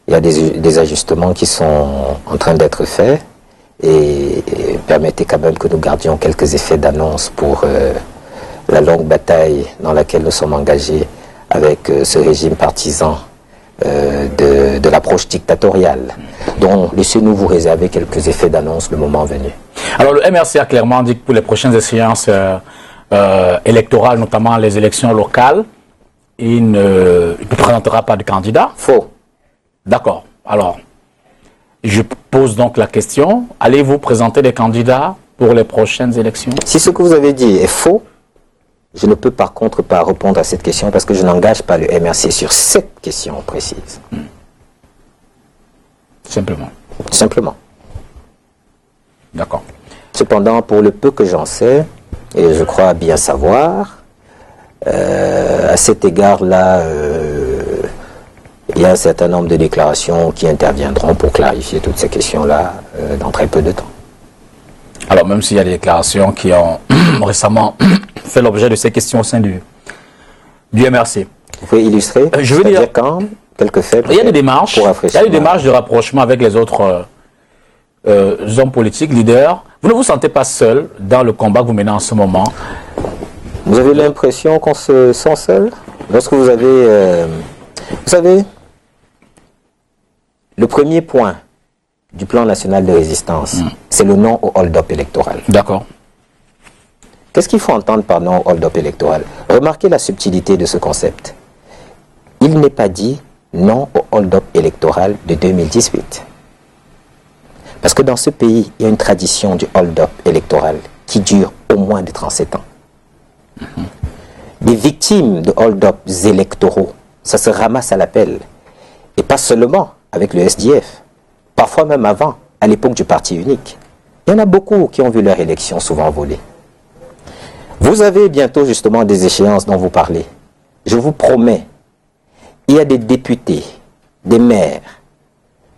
Il y a des ajustements qui sont en train d'être faits et permettez quand même que nous gardions quelques effets d'annonce pour la longue bataille dans laquelle nous sommes engagés avec ce régime partisan de l'approche dictatoriale, dont laissez-nous vous réserver quelques effets d'annonce le moment venu. Alors le MRC a clairement dit que pour les prochaines échéances électorales, notamment les élections locales, il ne présentera pas de candidat. Faux. D'accord. Alors, je pose donc la question, allez-vous présenter des candidats pour les prochaines élections? Si ce que vous avez dit est faux, je ne peux par contre pas répondre à cette question parce que je n'engage pas le MRC sur cette question précise. Simplement. Simplement. D'accord. Cependant, pour le peu que j'en sais, et je crois bien savoir, à cet égard-là, il y a un certain nombre de déclarations qui interviendront pour clarifier toutes ces questions-là dans très peu de temps. Alors, même s'il y a des déclarations qui ont récemment fait l'objet de ces questions au sein du MRC. Vous pouvez illustrer? Je veux dire quand quelques faits. Il y a des démarches. Il y a des démarches de rapprochement avec les autres hommes politiques, leaders. Vous ne vous sentez pas seul dans le combat que vous menez en ce moment? Vous avez l'impression qu'on se sent seul? Lorsque vous avez... vous savez, le premier point du plan national de résistance, c'est le non au hold-up électoral. D'accord. Qu'est-ce qu'il faut entendre par non au hold-up électoral? Remarquez la subtilité de ce concept. Il n'est pas dit non au hold-up électoral de 2018. Parce que dans ce pays, il y a une tradition du hold-up électoral qui dure au moins de 37 ans. Des victimes de hold-up électoraux, ça se ramasse à l'appel. Et pas seulement avec le SDF, parfois même avant, à l'époque du parti unique. Il y en a beaucoup qui ont vu leur élection souvent volée. Vous avez bientôt justement des échéances dont vous parlez. Je vous promets, il y a des députés, des maires,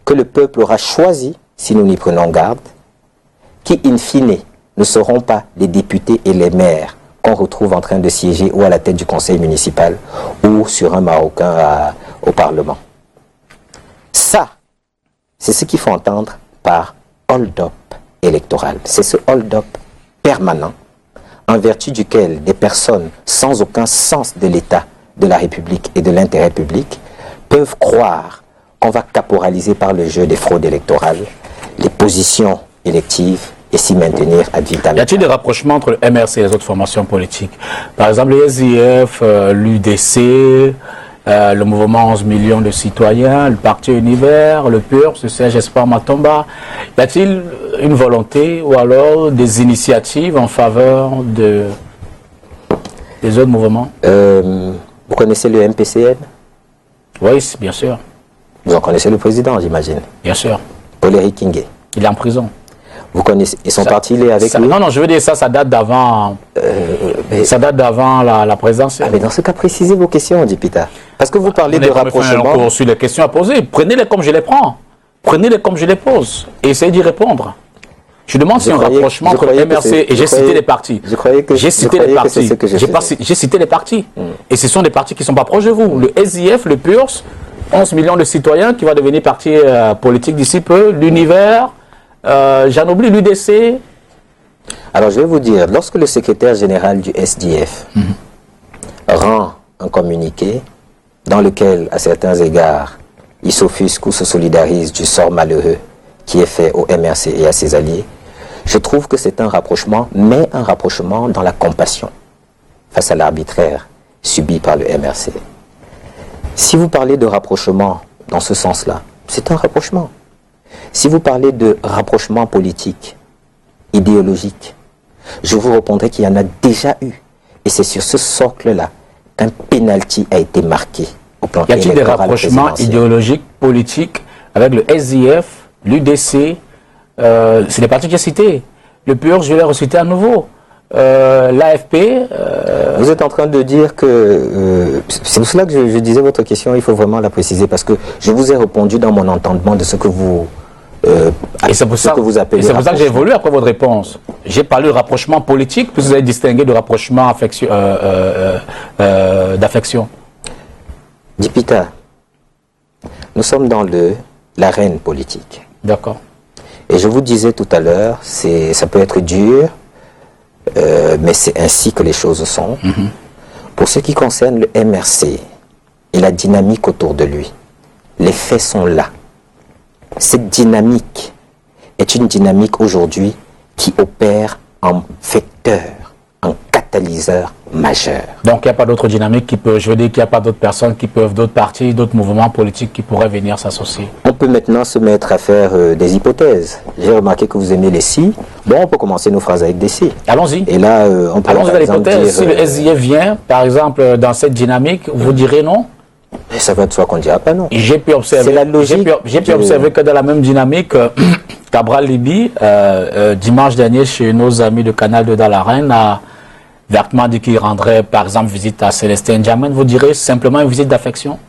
que le peuple aura choisi, si nous n'y prenons garde, qui, in fine, ne seront pas les députés et les maires qu'on retrouve en train de siéger ou à la tête du conseil municipal ou sur un Marocain au Parlement. Ça, c'est ce qu'il faut entendre par hold-up électoral. C'est ce hold-up permanent en vertu duquel des personnes sans aucun sens de l'État, de la République et de l'intérêt public peuvent croire qu'on va caporaliser par le jeu des fraudes électorales les positions électives et s'y maintenir ad vitam. Y a-t-il des rapprochements entre le MRC et les autres formations politiques? Par exemple, le SIF, l'UDC, le mouvement 11 millions de citoyens, le Parti Univers, le PUR, le siège Espoir Matomba. Y a-t-il une volonté ou alors des initiatives en faveur des autres mouvements? Vous connaissez le MPCN? Oui, bien sûr. Vous en connaissez le président, j'imagine? Bien sûr. Paul Henri Kingé. Il est en prison. Vous connaissez, et son parti, il est avec lui? Non, non, je veux dire, ça date d'avant. Ça date d'avant la présidentielle. Ah, mais dans ce cas, précisez vos questions, Dipita. Parce que vous parlez de rapprochement. Sur les questions à poser, prenez-les comme je les prends. Prenez-les comme je les pose. Et essayez d'y répondre. Je demande si un rapprochement entre le MRC et j'ai cité les partis. J'ai cité les partis. J'ai cité les partis. Et ce sont des partis qui ne sont pas proches de vous. Le SIF, le PURS, 11 millions de citoyens qui va devenir parti politique d'ici peu, l'Univers, j'en oublie, l'UDC. Alors je vais vous dire, lorsque le secrétaire général du SDF rend un communiqué dans lequel, à certains égards, il s'offusque ou se solidarise du sort malheureux qui est fait au MRC et à ses alliés, je trouve que c'est un rapprochement, mais un rapprochement dans la compassion face à l'arbitraire subi par le MRC. Si vous parlez de rapprochement dans ce sens-là, c'est un rapprochement. Si vous parlez de rapprochement politique, idéologique, je vous répondrai qu'il y en a déjà eu. Et c'est sur ce socle-là qu'un pénalty a été marqué au plan électoral. Y a-t-il des rapprochements idéologiques, politiques avec le SIF, l'UDC, c'est les partis que j'ai cités. Le PUR, je vais les reciter à nouveau. L'AFP... Vous êtes en train de dire que... c'est pour cela que je disais votre question, il faut vraiment la préciser, parce que je vous ai répondu dans mon entendement de ce que vous... et c'est pour ça que j'ai évolué après votre réponse. J'ai parlé de rapprochement politique, puis vous avez distingué de rapprochement d'affection. Dipita, nous sommes dans l'arène politique. D'accord. Et je vous disais tout à l'heure, ça peut être dur, mais c'est ainsi que les choses sont. Pour ce qui concerne le MRC et la dynamique autour de lui, les faits sont là. Cette dynamique est une dynamique aujourd'hui qui opère en vecteur, en catalyseur majeur. Donc il n'y a pas d'autre dynamique qui peut, je veux dire qu'il n'y a pas d'autres personnes qui peuvent, d'autres partis, d'autres mouvements politiques qui pourraient venir s'associer. On peut maintenant se mettre à faire des hypothèses. J'ai remarqué que vous aimez les si. Bon, on peut commencer nos phrases avec des si. Allons-y. Et là, on peut allons-y vers l'hypothèse. Si le SIF vient, par exemple, dans cette dynamique, vous direz non? Mais ça va de soi qu'on ne dira pas non. J'ai pu observer, observer que dans la même dynamique, Cabral Libye, dimanche dernier, chez nos amis de Canal 2 dans l'arène, a vertement dit qu'il rendrait, par exemple, visite à Célestin Diamène. Vous direz simplement une visite d'affection?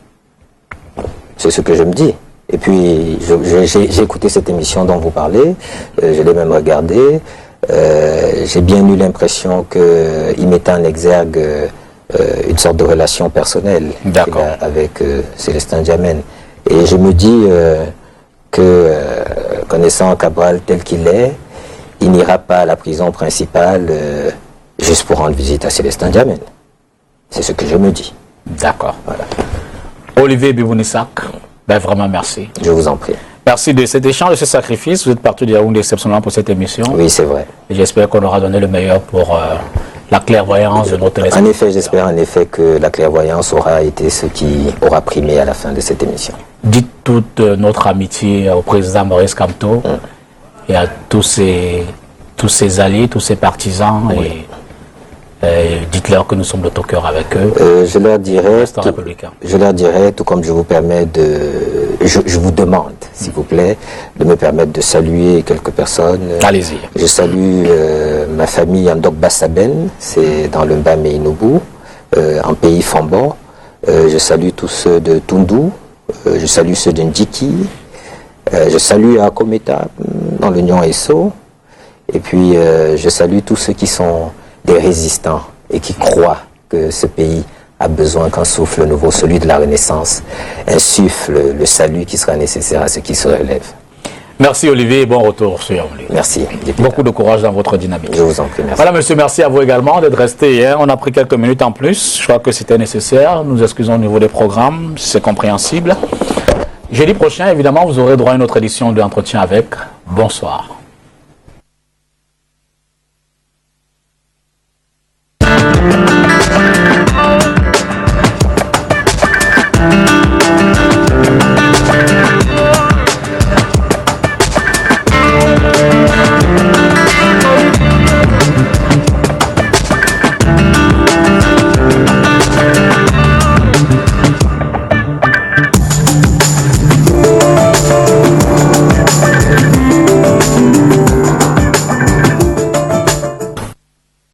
C'est ce que je me dis. Et puis, j'ai écouté cette émission dont vous parlez, je l'ai même regardée. J'ai bien eu l'impression qu'il mettait en exergue une sorte de relation personnelle avec Célestin Diamène. Et je me dis que, connaissant Cabral tel qu'il est, il n'ira pas à la prison principale juste pour rendre visite à Célestin Diamène. C'est ce que je me dis. D'accord. Voilà. Olivier Bibounissak, ben vraiment merci. Je vous en prie. Merci de cet échange, de ce sacrifice. Vous êtes parti de Yaoundé exceptionnellement pour cette émission. Oui, c'est vrai. J'espère qu'on aura donné le meilleur pour la clairvoyance de nos téléspectateurs. En effet, j'espère en effet que la clairvoyance aura été ce qui aura primé à la fin de cette émission. Dites toute notre amitié au président Maurice Kamto et à tous ses alliés, tous ses partisans. Oui. Et dites-leur que nous sommes de tout cœur avec eux. Je leur dirai, tout comme je vous permets je vous demande, s'il vous plaît, de me permettre de saluer quelques personnes. Allez-y. Je salue ma famille en Dokbasaben, c'est dans le Mbamé-Inoubou, en pays Fambo. Je salue tous ceux de Tundu, je salue ceux de Ndjiki, je salue à Kometa, dans l'Union Esso, et puis je salue tous ceux qui sont des résistants et qui croient que ce pays a besoin qu'un souffle nouveau, celui de la Renaissance, insuffle le salut qui sera nécessaire à ceux qui se relèvent. Merci Olivier et bon retour sur Yaoundé. Merci. Député. Beaucoup de courage dans votre dynamique. Je vous en prie, merci. Voilà monsieur, merci à vous également d'être resté hier. On a pris quelques minutes en plus. Je crois que c'était nécessaire. Nous excusons au niveau des programmes, c'est compréhensible. Jeudi prochain, évidemment, vous aurez droit à une autre édition de l'entretien avec. Bonsoir.